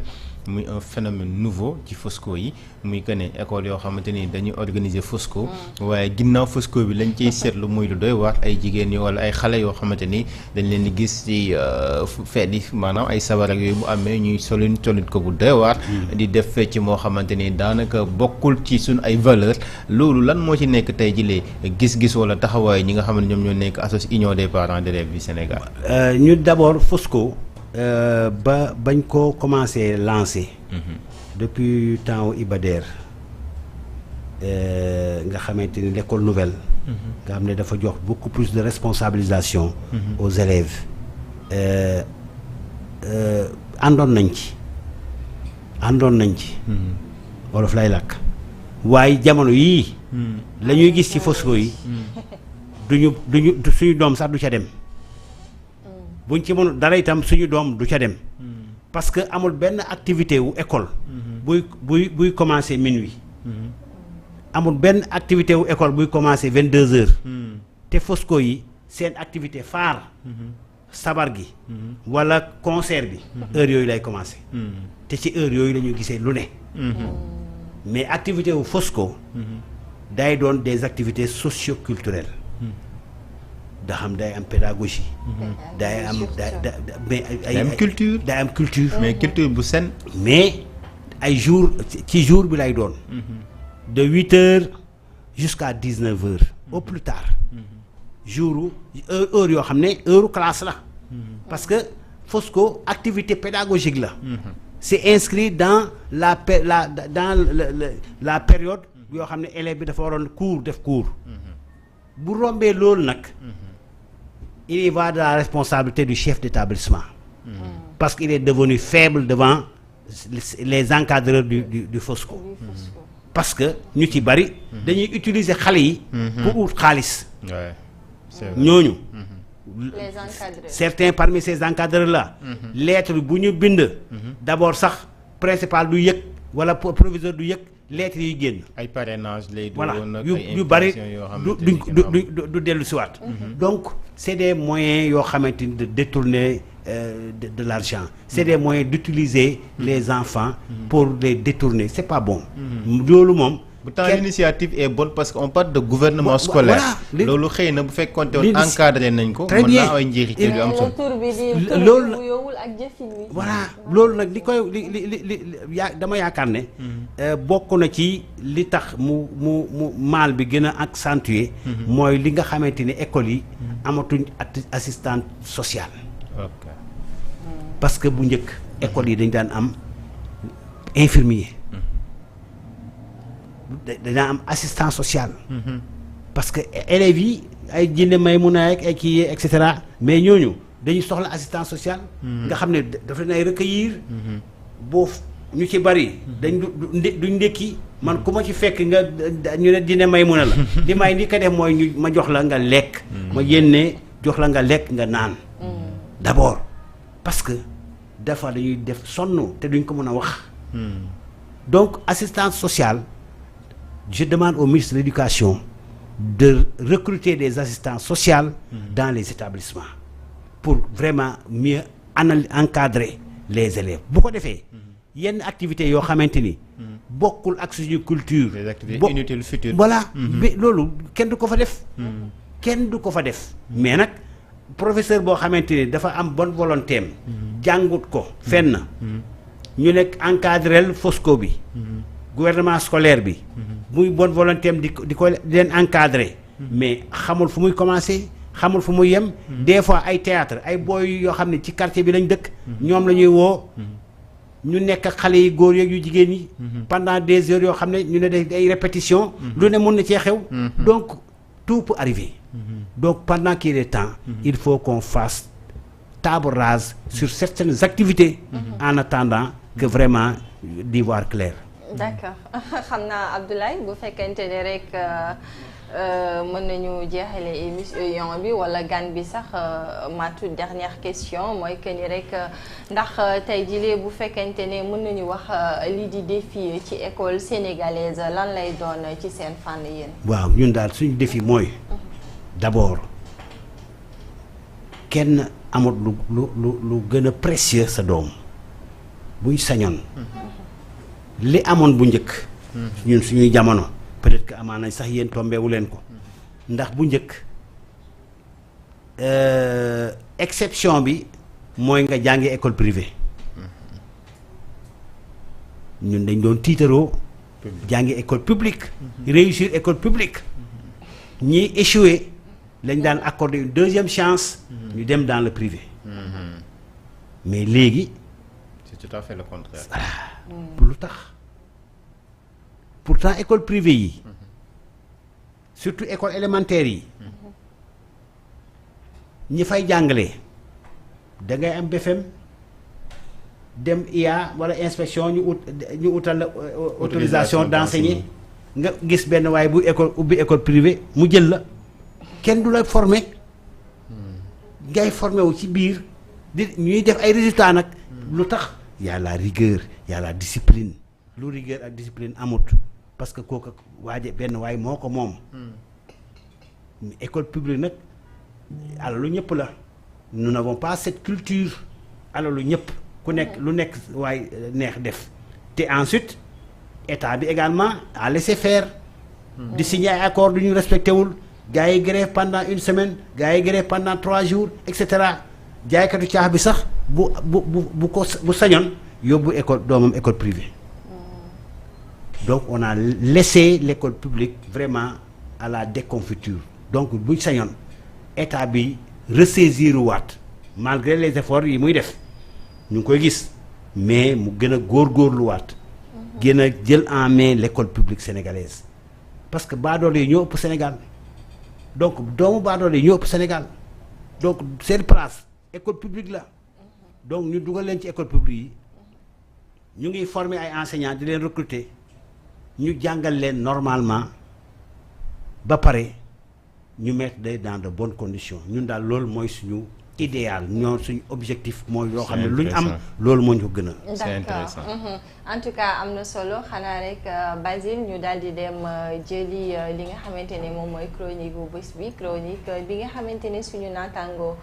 muy un phénomène nouveau ci Fosco yi muy que ne école yoo xamante ni dañuy organiser Fosco waaye ginnaaw Fosco bi lañ ciy seetlu muy lu doy waar ay jigéen yi wala ay xale yoo xamante ni dañ leen di gis ci feet yi maanaam ay sabar ak yooyu bu amee ñuy solin ko bu doy waar di def fecc moo xamante ni daanaka bokkul ci suñ ay valeur loolu lan moo ci nekk tey jilee gis-gis wala taxawaay ñi nga xam ne ñoom ñoo nekk union des parents d'élèves du Sénégal. ñu d'abord Fosco bañ ko commencé lancer. depuis temps Iba Der nga xamante ni l'école nouvelle. nga xam ne dafa jox beaucoup plus de responsabilisation. aux élèves. àndoon nañ ci. wolof lay làkk. waaye jamono yii. la ñuy gis ci Fosco yi. duñu suñu doom sax du ca dem. buñ ci mënul dara itam suñu doom du ca dem. parce que amul benn activité wu école. buy commencer minuit. amul benn activité wu école buy commencer 22h. te Fosco yi seen activité phare. sabar gi. wala concert bi. heure yooyu lay commencer. te ci heure yooyu la ñuy gisee lu ne. mais activité wu Fosco. day doon des activités socio-culturelles. da xam day am pédagogie. day am day am culture. day am culture. mais culture bu sen. mais ay jour ci jour bi lay doon. de 8h jusqu'à 19h. au plus tard. jour heure yoo xam ne heure classe la. parce que Fosco activité pédagogique la. c'est inscrit dans la période yoo xam ne élève bi dafa waroon def cours. bu rombee loolu nag. il y va de la responsabilité du chef d'établissement. Parce qu'il est devenu faible devant les encadreurs du Fosco. Parce que ñu ci bari dañuy utiliser xale yi. pour ut xaalis. ñooñu. les encadreurs. certains parmi ces encadreurs là. lettre bu ñu bind. d'abord sax principal du yëg wala proviseur du yëg. lettres yi génn. ay parrainage lay doon. voilà yu bari du dellu si waat. donc c'est des moyens yoo xamante ni de détourner de l'argent. C'est des moyens d'utiliser les enfants pour les détourner. C'est pas bon. loolu moom. Pourtant l'initiative est bonne parce qu'on parle de gouvernement scolaire. loolu xëy na bu fekkoon te encadré nañ ko. très bien mën naa ay njeexital yu am solo. loolu ak jëfin wi. voilà loolu nag li koy li dama yaakaar ne. bokk na ci li tax mu mal bi gën a accentuer. mooy li nga xamante ni école yi. amatuñ assistante sociale. ok parce que bu njëkk école yi dañ daan am infirmier. dañaa am assistant social. parce que élèves yi ay jinne may mun a ay kii et cetera mais ñooñu dañuy soxla assistant social. nga xam ne dafa leen ay recueillir. boo ñu ci bari. duñ ndékki man ku ma ci fekk nga ñu ne jinne may mun a la. li may ni ko def mooy ma jox la nga lekk. ma yéene jox la nga lekk nga naan. d'abord parce que dafa dañuy def sonn te duñ ko mën a wax. donc assistance sociale. Je demande au ministre de l'Éducation de recruter des assistants sociaux dans les établissements pour vraiment mieux encadrer les élèves. bu ko defee yenn activités yoo xamante ni bokkul ak suñu culture. des activités inutiles futures. voilà mais loolu kenn du ko fa def. kenn du ko fa def. mais nag professeur boo xamante ni dafa am bonne volonté am jàngut ko fenn ñu nekk encadrel Fosco bi. gouvernement scolaire bi. muy bonne volonté am di leen encadrer. mais xamul fu muy commencer xamul fu muy yem. des fois ay théâtre ay booy yoo xam ne ci quartier bi lañ dëkk. ñoom la ñuy woo. ñu nekk ak xale yi góor yeeg yu jigéen ñi. pendant des heures yoo xam ne ñu ne day répétition. lu ne mën na cee xew. donc tout peut arriver. donc pendant qu'il est temps. il faut qu'on fasse table rase sur certaines activités. en attendant que vraiment d'y voir clair. d'accord xam naa Abdoulaye bu fekkente ne rek mën nañu jeexale émission bi wala gan bi sax ma toute dernière question mooy que ni rek ndax tey jii bu fekkente ne mën nañu wax lii di défi ci école sénégalaise lan lay doon ci seen fànn yéen. waaw ñun daal suñu défi mooy d'abord kenn amul lu gën a précieux sa doom buñ sañoon li amoon bu njëkk. ñun suñuy jamono peut-être que amaana sax yéen tombewu leen ko ndax bu njëkk exception bi mooy nga jàngi école privée ñun dañ doon tiitaroo jàngi école publique réussir école publique ñiy échoué lañ daan accorder une deuxième chance ñu dem dans le privé mais léegi c'est tout à fait le contraire. lu tax pourtant école privée yi surtout école élémentaire yi ñi fay jàngale da ngay am BFEM dem IA wala inspection ñu utal la autorisation d'enseigner nga gis benn waaye bu école ubbi école privée mu jël la kenn du la former ngay formé wu ci biir di ñuy def ay résultats nag lu tax y a la rigueur y a la discipline lu rigueur ak discipline amut parce que kooku waaje benn waay moo ko moom école publique nag alalu ñëpp la nous n'avons pas cette culture alalu ñëpp ku nekk lu nekk waay neex def te ensuite état bi également a laissé faire di signer ay accord du ñu respecté wul gars yi grève pendant une semaine gars yi grève pendant 3 jours et cetera jaaykatu caax bi sax bu sañoon yóbbu école doomam école privée donc on a laissé l'école publique vraiment à la déconfiture donc buñ sañoon état bi ressaisir waat malgré les efforts yi muy def ñu ngi koy gis mais mu gën a góorgóorluwaat gën a jël en main l'école publique sénégalaise parce que baadoole yi ñoo ëpp Sénégal donc doomu baadoole yi ñoo ëpp Sénégal donc seen place école publique la donc ñu dugal leen ci école publique yi ñu ngi former ay enseignants di leen recruter ñu jàngal leen normalement ba pare ñu mettre dans de bonnes conditions ñun daal loolu mooy suñu idéal ñoo suñu objectif mooy yoo xam ne lu ñu am loolu moo ñu ko gën a. c'est intéressant. En tout cas am na solo xanaa rek Basile ñu daal di dem jëli li nga xamante ne moom mooy chronique bu bés bi chronique bi nga xamante ne suñu naataango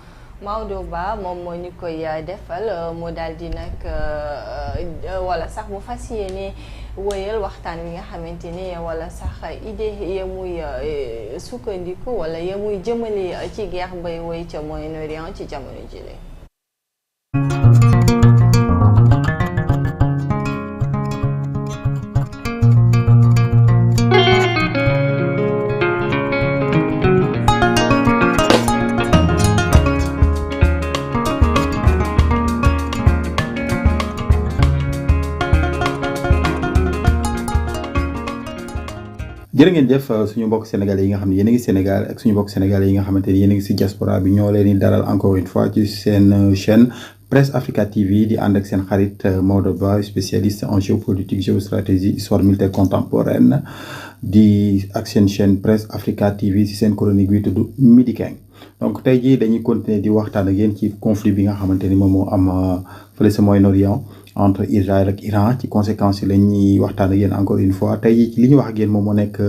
Maodo Ba moom moo ñu koy defal mu daal di nag wala sax bu fas yéene woyal waxtaan wi nga xamante ne wala sax idée ya muy sukkandiku wala ya muy jëmale ci guerre bay woy ca Moyen-Orient ci jamono jile. jërë ngeen jëf suñu mbokk sénégalais yi nga xam ne yéen a ngi Sénégal ak suñu mbokk sénégalais yi nga xamante ni yéen a ngi si diaspora bi ñoo leen di dalal encore une fois ci seen chaîne Presse Africa TV di ànd ak seen xarit Maodo Ba spécialiste en géopolitique géostratégie histoire militaire contemporaine di ak seen chaîne Presse Africa TV si seen chronique bi tudd Midi King donc tey jii dañuy continuer di waxtaan ak yéen ci conflit bi nga xamante ni moom moo am fële sa Moyen-Orient entre Israël ak Iran ci conséquences yi la ñuy waxtaan ak yéen encore une fois tey li ñu wax ak yéen moom moo nekk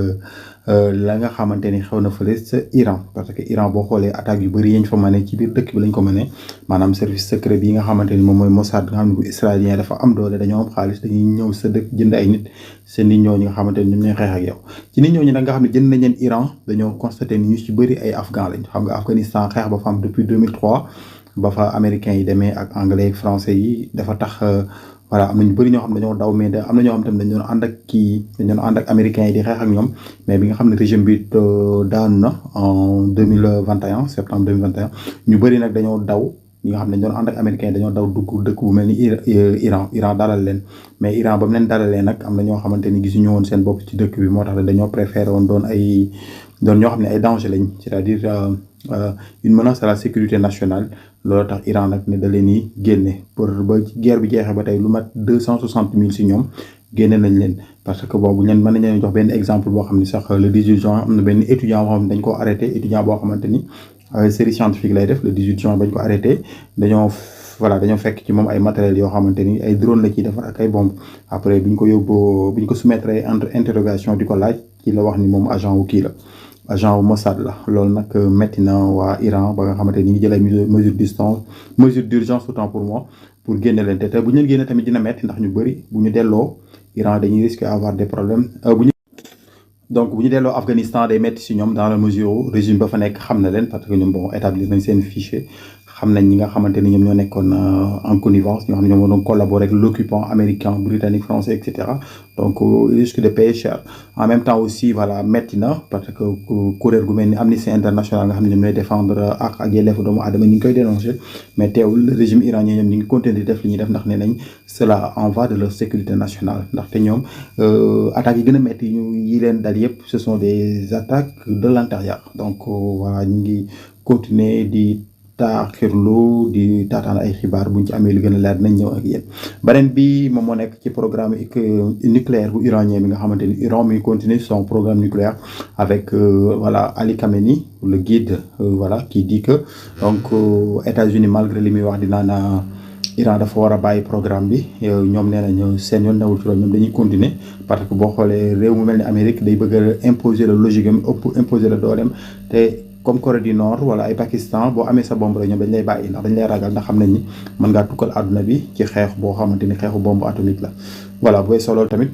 la nga xamante ni xew na fële sa Iran parce que Iran boo xoolee attaques yu bëri yañ fa mëne ci biir dëkk bi lañ ko mëne maanaam service secret bi nga xamante ni moom mooy Mossad nga xam ne bu israélien dafa am doole dañoo am xaalis dañuy ñëw sa dëkk jënd ay nit seen nit ñooñu nga xamante ni ñoom ñooy xeex ak yow ci nit ñooñu nag nga xam ne jënd nañ leen Iran dañoo constaté ni ñu ci bëri ay afghan lañ xam nga Afghanistan xeex ba fa am depuis 2003 ba fa américains yi demee ak anglais ak français yi dafa tax voilà am na ñu bëri ñoo xam ne dañoo daw mais am na ñoo xam tamit dañu doon ànd ak dañu doon ànd ak américains yi di xeex ak ñoom mais bi nga xam ne régime bi daanu na en 2021 septembre 2021 ñu bëri nag dañoo daw ñi nga xam ne dañu doon ànd ak américains yi dañoo daw dugg dëkk bu mel ni Iran dalal leen mais Iran ba mu leen dalalee nag am na ñoo xamante ni gisuñu woon seen bopp ci dëkk bi moo tax dañoo préféré woon doon ñoo xam ne ay danger lañ c'est-à-dire une menace à la sécurité nationale loolu tax Iran nag ne da leen di génne pour ba guerre bi jeexee ba tey lu mat 260 000 si ñoom génne nañ leen parce que boobu ñen mën nañ leen jox benn exemple boo xam ne sax le 18 juin am na benn étudiant boo xam ne dañ ko arrêté étudiant boo xamante ni série scientifique lay def le 18 juin bañ ko arrêté dañoo fekk ci moom ay matériels yoo xamante ni ay drone la ciy defar ak ay bombe après bi ñu ko yóbboo bi ñu ko soumettre entre interrogation di ko laaj ci la wax ni moom agent wu kii la agent wu Mossad la loolu nag métti na waa Iran ba nga xamante ni ñu ngi jël ay mesure d'urgence autant pour moi pour génne leen te bu ñu leen génne tamit dina métti ndax ñu bëri bu ñu delloo Iran dañuy risquer avoir des problèmes donc bu ñu delloo Afghanistan day métti si ñoom dans la mesure où régime ba fa nekk xam na leen parce que ñoom bon établir nañ seen fichier xam nañ ñi nga xamante ni ñoom ñoo nekkoon en connivence ñoo xam ne ñoom doon collaborer avec l'occupant américain britannique français et cetera donc il risque de payer cher en même temps aussi voilà métti na parce que kuréel gu mel ni Amnesty International nga xam ne ñoom ñooy défendre ak yelleefu doomu aadama ñu ngi koy dénoncer mais teewul régime iranien ñoom ñu ngi continuer di def li ñuy def ndax nee nañ cela en va de leur sécurité nationale ndaxte ñoom attaques yi gën a métti yi leen dal yëpp ce sont des attaques de l'intérieur donc voilà ñu ngi continuer di taaxirlu di taataan ay xibaar buñ ci amee lu gën a leer nañ ñëw ak yéen beneen bi moom moo nekk ci programme nucléaire bu iranien bi nga xamante ni Iran muy continuer son programme nucléaire avec voilà Ali Khamenei le guide voilà qui dit que donc États-Unis malgré li muy wax dinaa na Iran dafa war a bàyyi programme bi ñoom nee nañu seen yoon newul ci loolu ñoom dañuy continuer parce que boo xoolee réew mu mel ni Amérique day bëgg a imposer la logique am imposer la dooleem te comme Corée du Nord wala ay Pakistan boo amee sa bombe rek ñoom dañ lay bàyyi ndax dañ lay ragal ndax xam nañ ni mën ngaa tukkal àdduna bi ci xeex boo xamante ni xeexu bombe atomique la voilà booy solo tamit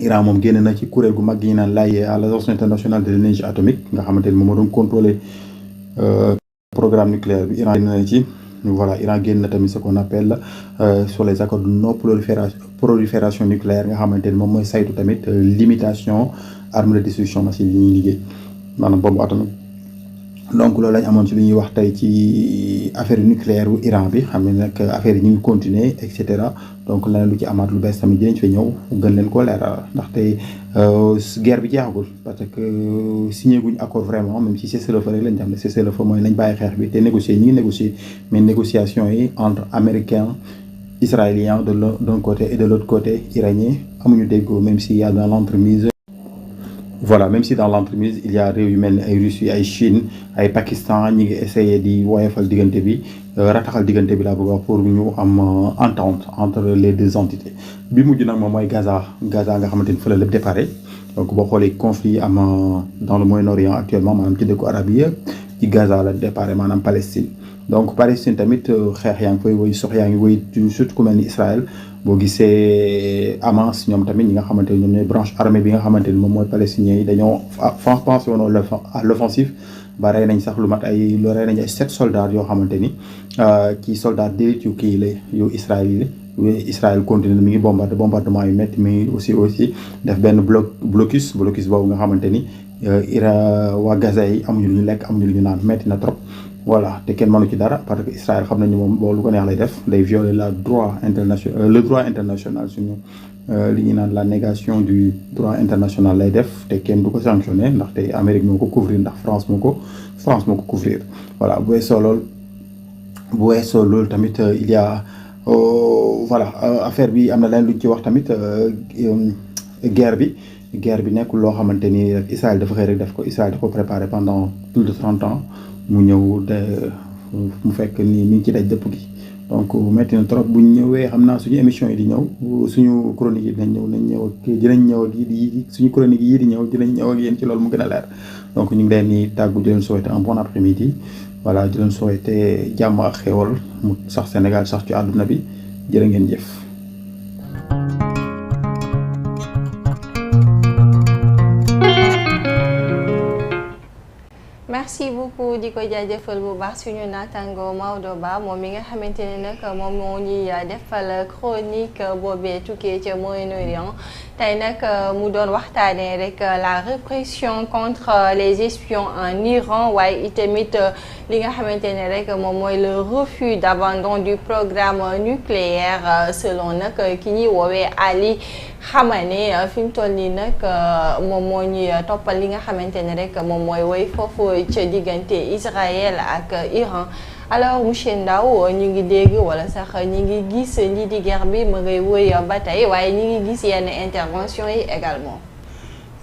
Iran moom génn na ci kuréel gu mag gi ñu naan l'AIEA à l'Agence internationale de l'énergie atomique nga xamante ni moom moo doon contrôler programme nucléaire bi Iran génn na ci voilà Iran génn na tamit ce qu'on appelle sur les accords de non prolifération nucléaire nga xamante ni moom mooy saytu tamit limitation arme de destruction massive yi ñuy liggéey maanaam bombe atomique donc loolu lañ amoon ci li ñuy wax tey ci affaire nucléaire bu Iran bi xam ne nag affaire yi ñu ngi continuer et cetera donc leneen lu ci amaat lu bees tamit dinañ fi ñëw gën leen ko leeral ndaxte guerre bi jeexagul parce que signé guñ accord vraiment même si cessez-le-feu rek lañ xam ne cessez-le-feu mooy nañ bàyyi xeex bi te négocier ñi ngi négocier mais négociation yi entre américains israéliens d'un côté et de l'autre côté iranien amuñu déggoo même s'il y a dans l'entremise voilà même si dans l'entremise il y a réew yu mel ni ay Russie ay Chine ay Pakistan ñi ngi essayer di woyofal diggante bi rataxal diggante bi laa bëgg wax pour ñu am entente entre les deux entités bi mujj nag moom mooy Gaza nga xamante ni fa la lépp déparé donc boo xoolee conflit yi am dans le Moyen-Orient actuellement maanaam ci dëkku arab yi ci Gaza la déparé maanaam Palestine donc Palestine tamit xeex yaa ngi fay woy sox yaa ngi woy surtout ku mel ni Israël boo gisee Hamas ñoom tamit ñi nga xamante ni ñoom ñooy branche armée bi nga xamante ni moom mooy palestiniens yi dañoo pensé woon à l'offensive ba rey nañ sax lu mat rey nañ ay 7 soldats yoo xamante ni ci soldats d'élite yu kii la yu Israël yi Israël continue mi ngi bombardement yu métti mi aussi def benn blocus boobu nga xamante ni waa Gaza yi amuñu lu ñu lekk amuñu lu ñu naan métti na trop voilà te kenn mënu ci dara parce que Israël xam nañu moom loolu lu ko neex lay def day violer le droit international suñu li ñuy naan la négation du droit international lay def te kenn du ko sanctionné ndaxte Amérique moo ko couvrir ndax France moo ko couvrir voilà bu weesoo loolu tamit il y a voilà affaire bi am na leen luñ ci wax tamit guerre bi nekkul loo xamante ni Israël dafa xëy rek def ko Israël dafa ko préparé pendant plus de 30 ans mu ñëw mu fekk nii mi ngi ci daj dëpp gi donc métti na trop bu ñu ñëwee xam naa suñu émission yi di ñëw suñu chronique yi dinañ ñëw ak suñu chronique yi di ñëw dinañ ñëw ak yéen ci loolu mu gën a leer donc ñu ngi leen di tàggu di leen souhaiter un bon après-midi voilà di leen souhaiter jàmm ak xéwal mu sax Sénégal sax ci àdduna bi jërë ngeen jëf. merci beaucoup di ko jaajëfal bu baax suñu naataango Maodo Ba moom mi nga xamante ne nag moom moo ñuy defal chronique boobee tukkee ca Moyen-Orient tey nag mu doon waxtaanee rek la répression contre les espions en Iran waaye itamit li nga xamante ne rek moom mooy le refus d'abandon du programme nucléaire selon nag ki ñuy woowee Ali Khamenei fi mu toll nii nag moom moo ñuy toppal li nga xamante ne rek moom mooy woy foofu ca diggante Israël ak Iran alors monsieur Ndao ñu ngi dégg wala sax ñu ngi gis lii di guerre bi ma ngay wëy ba tey waaye ñu ngi gis yenn intervention yi également.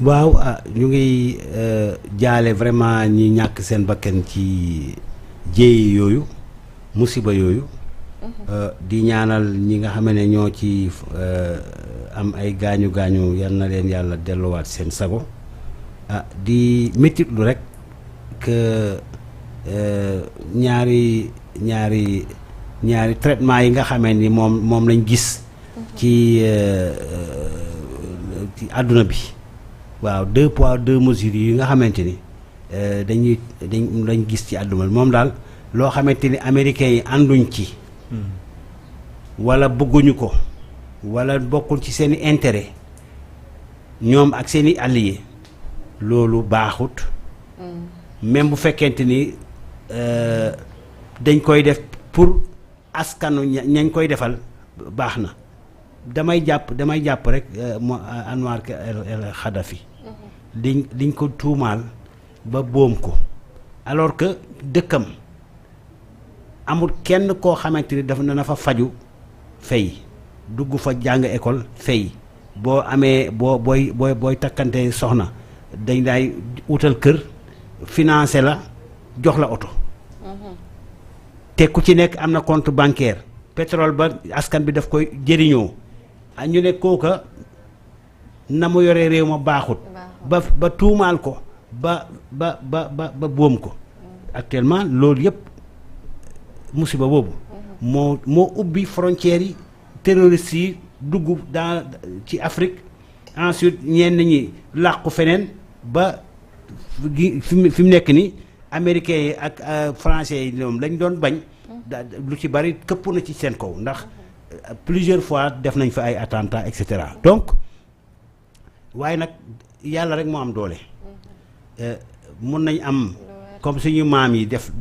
waaw ñu ngi jaale vraiment ñi ñàkk seen bakkan ci jéey yooyu musiba yooyu. di ñaanal ñi nga xam ne ñoo ci am ay gaañu yal na leen yàlla delluwaat seen sago di métitlu rek que ñaari traitement yi nga xamee ni moom lañ gis ci àdduna bi waaw 2 poids 2 mesures yi nga xamante ni lañ gis ci àdduna bi moom daal loo xamante ni américains yi ànduñ ci wala bëgguñu ko wala bokkul ci seeni intérêt ñoom ak seeni alliés loolu baaxut même bu fekkente ni dañ koy def pour askanu ñañ koy defal baax na damay jàpp rek Anwar el Khadafi liñ ko tuumaal ba boom ko alors que dëkkam amul kenn koo xamante ni dafa na fa faju fay dugg fa jàng école fay boo amee booy takkante soxna dañ daay wutal kër financé la jox la oto te ku ci nekk am na compte bancaire pétrole ba askan bi daf koy jëriñoo ñu ne kooka na mu yore réew ma baaxut ba tuumaal ko ba boom ko actuellement loolu yëpp musiba boobu moo ubbi frontières yi terroristes yi dugg ci Afrique ensuite ñenn ñi làqu feneen ba fi mu nekk ni américains yi ak français yi ñoom lañ doon bañ lu ci bari këpp na ci seen kaw ndax plusieurs fois def nañ fa ay attentats et cetera donc waaye nag yàlla rek moo am doole mun nañ am comme suñu maam yi def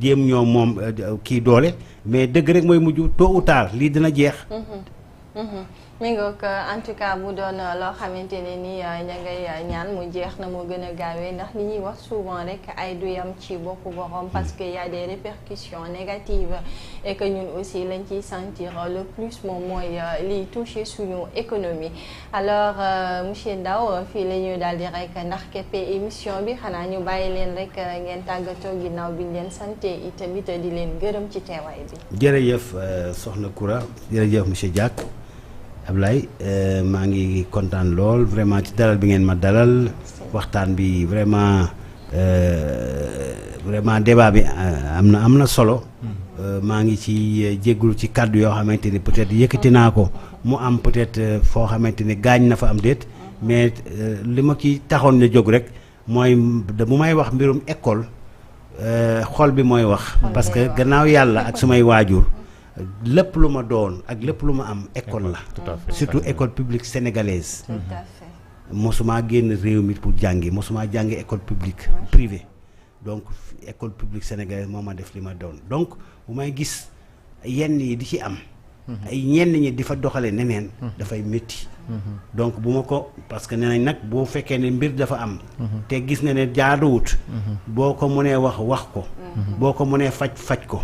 jéem ñoo moom kii doole mais dëgg rek mooy mujj tôt ou tard lii dina jeex. mi ngoog en tout cas mu doon loo xamante ne ni ña ngay ñaan mu jeex na moo gën a gaawee ndax li ñuy wax souvent rek ay du yam ci boppu borom parce que y a des répercussions négatives et que ñun aussi lañ ciy sentir le plus moom mooy liy toucher suñu économie. alors monsieur Ndao fii la ñuy daal di rek ndax keppe émission bi xanaa ñu bàyyi leen rek ngeen tàggatoo ginnaaw bi leen santé itamit di leen gërëm ci teewaay bi. jërëjëf soxna Koura jërëjëf monsieur Diack. Ablaye maa ngi kontaan lool vraiment ci dalal bi ngeen ma dalal waxtaan bi vraiment débat bi am na solo maa ngi ci jéggulu ci kàddu yoo xamante ni peut-être yëkkati naa ko mu am peut-être foo xamante ni gaañ na fa am déet mais li ma ci taxoon na jóg rek mooy bu may wax mbirum école xol bi mooy wax parce que gannaaw yàlla ak sumay waajur lépp lu ma doon ak lépp lu ma am école la surtout école publique sénégalaise mosuma génn réew mi pour jàngi mosuma jàngi école publique privée donc école publique sénégalaise moo ma def li ma doon donc bu may gis yenn yi di ci am ay ñenn ñi di fa doxale neneen dafay métti donc bu ma ko parce que nee nañ nag boo fekkee ne mbir dafa am te gis na ne jaaduwut boo ko mënee wax ko boo ko mënee faj ko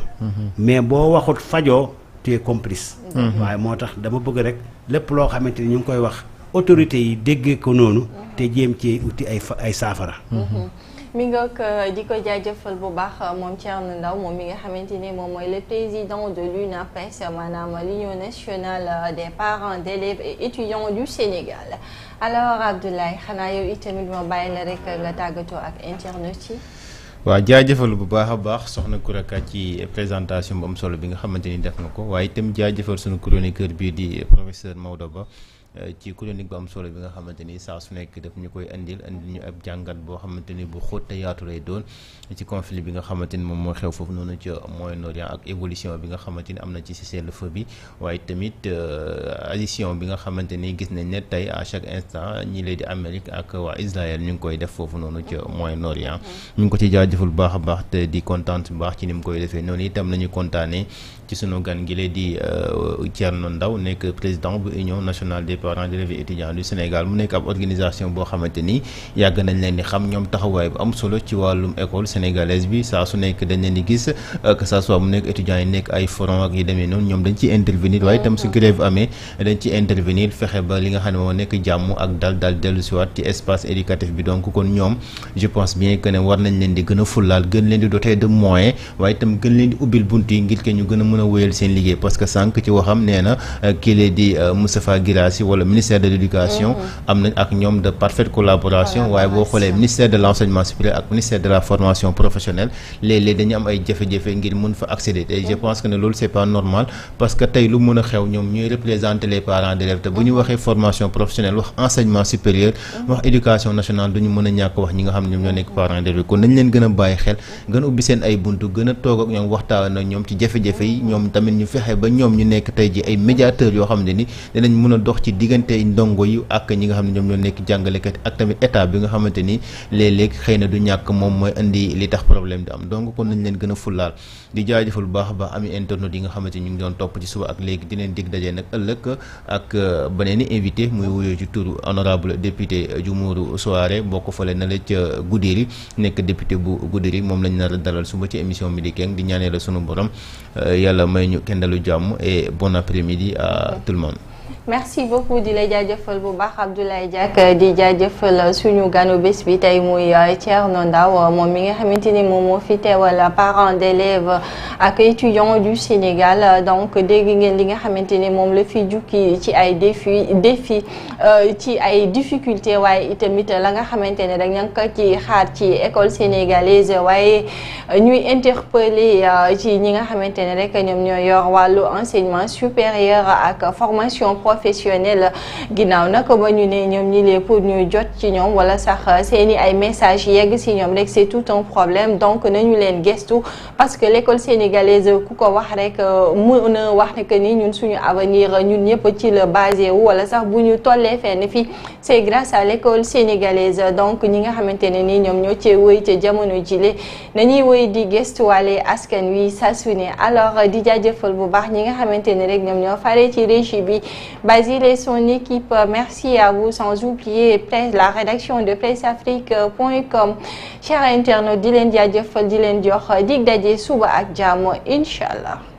mais boo waxut fajoo tu es complice waaye moo tax dama bëgg rek lépp loo xamante ni ñu ngi koy wax autorités yi déggee ko noonu te jéem ci uti ay saafara mi nga di ko jaajëfal bu baax moom Thierno Ndao moom mi nga xamante ni moom mooy le président de l'UNAPES maanaam l'Union nationale des parents d'élèves et étudiants du Sénégal alors Abdoulaye xanaa yow itamit ma bàyyi la rek nga tàggatoo ak internet yi. waaw jaajëfal bu baax a baax soxna Koura Ka ci présentation bu am solo bi nga xamante ni def na ko waaye itam jaajëfal sunu chroniqueur bii di professeur Maodo Ba ci chronique bu am solo bi nga xamante ni saa su nekk daf ñu koy indil ñu ab jàngat boo xamante ni bu xóot te yaatu lay doon ci conflit bi nga xamante ni moom moo xew foofu noonu ca Moyen-Orient ak évolution bi nga xamante ni am na ci cessez-le-feu bi waaye tamit addition bi nga xamante ni gis nañ ne tey à chaque instant ñi lay di Amérique ak waa Israël ñu ngi koy def foofu noonu ca Moyen-Orient ñu ngi ko ci jaajëfal bu baax a baax te di kontaan bu baax ci ni mu koy defee noonu itam nañu kontaanee ci sunu gan gi lee di Thierno Ndao nekk président bu Union nationale des parents d'élèves et étudiants du Sénégal mu nekk ab organisation boo xamante ni yàgg nañ leen di xam ñoom taxawaay bu am solo ci wàllum école sénégalaise bi saa su nekk dañ leen di gis que ça soit mu nekk étudiants yi nekk ay forum ak yi demee noonu ñoom dañ ciy intervenir waaye itam su grève amee dañ ci intervenir fexe ba li nga xam ne moo nekk jàmm ak dal dellu si waat ci espace éducatif bi donc kon ñoom je pense bien que ne war nañ leen di gën a fullaal gën leen di doter de moyens waaye itam gën leen di ubbil bunt yi ngir ke ñu gën a mën a wéyal seen liggéey parce que sànq ci waxam nee na kii lee di Moustapha Guirassy wala ministère de l'éducation am nañ ak ñoom de parfaite collaboration waaye boo xoolee ministère de l'enseignement supérieur ak ministère de la formation professionnelle léeg-léeg dañu am ay jafe-jafe ngir mën fa accéder te je pense que ne loolu c'est pas normal parce que tey lu mën a xew ñoom ñooy représenter les parents d'élèves te bu ñu waxee formation professionnelle wax enseignement supérieur wax éducation nationale duñu mën a ñàkk wax ñi nga xam ne ñoom ñoo nekk parents d'élèves kon nañ leen gën a bàyyi xel gën a ubbi seen ay buntu gën a toog ak ñoom waxtaan ak ñoom ci jafe-jafe yi ñoom tamit ñu fexe ba ñoom ñu nekk tey ji ay médiateurs yoo xam ne ni dinañ mën a dox ci diggante ndongo yi ak ñi nga xam ne ñoom ñoo nekk jàngalekat ak tamit état bi nga xamante ni léeg-léeg xëy na du ñàkk moom mooy indi li tax problème di am donc kon nañ leen gën a fullaal di jaajëfal bu baax a baax ami internet yi nga xamante ni ñu ngi doon topp ci suba ak léegi di leen dig daje nag ëllëg ak beneen invité muy wuyoo ci turu honorable député Djumuru Soare bokk fale na la ca Goudiri nekk député bu Goudiri moom lañ nar a dalal suba ci émission Midi Keng di ñaanee la sunu borom yàlla may ñu kendalu jàmm et bon après-midi à tout le monde. merci beaucoup di lay jaajëfal bu baax Abdoulaye Diack di jaajëfal suñu ganu bés bi tey muy Thierno Ndao moom mi nga xamante ni moom moo fi teewal parents d'élèves ak étudiants du Sénégal donc dégg ngeen li nga xamante ni moom la fi jukki ci ay défi ci ay difficultés waaye itamit la nga xamante ne rek ña ngi ko ci xaar ci école sénégalaise waaye ñuy interpeller ci ñi nga xamante ne rek ñoom ñoo yor wàllu enseignement supérieur ak formation professionnel ginnaaw nag ba ñu ne ñoom ñi lee pour ñu jot ci ñoom wala sax seeni ay message yegg si ñoom rek c'est tout un problème donc nañu leen gestu parce que l'école sénégalaise ku ko wax rek mën a wax ne que ni ñun suñu avenir ñun ñëpp ci la basé wu wala sax bu ñu tollee fenn fii c'est grâce à l'école sénégalaise donc ñi nga xamante ne ni ñoom ñoo cee wëy ca jamono jile nañuy wëy di gestuwaale askan wi saa su ne alors di jaajëfal bu baax ñi nga xamante ne rek ñoom ñoo faree ci régie bi Basile et son équipe, merci à vous, sans oublier la rédaction de presseafrique.com. Chers internautes, di leen jaajëfal di leen jox dig daje suba ak jàmm inch'Allah.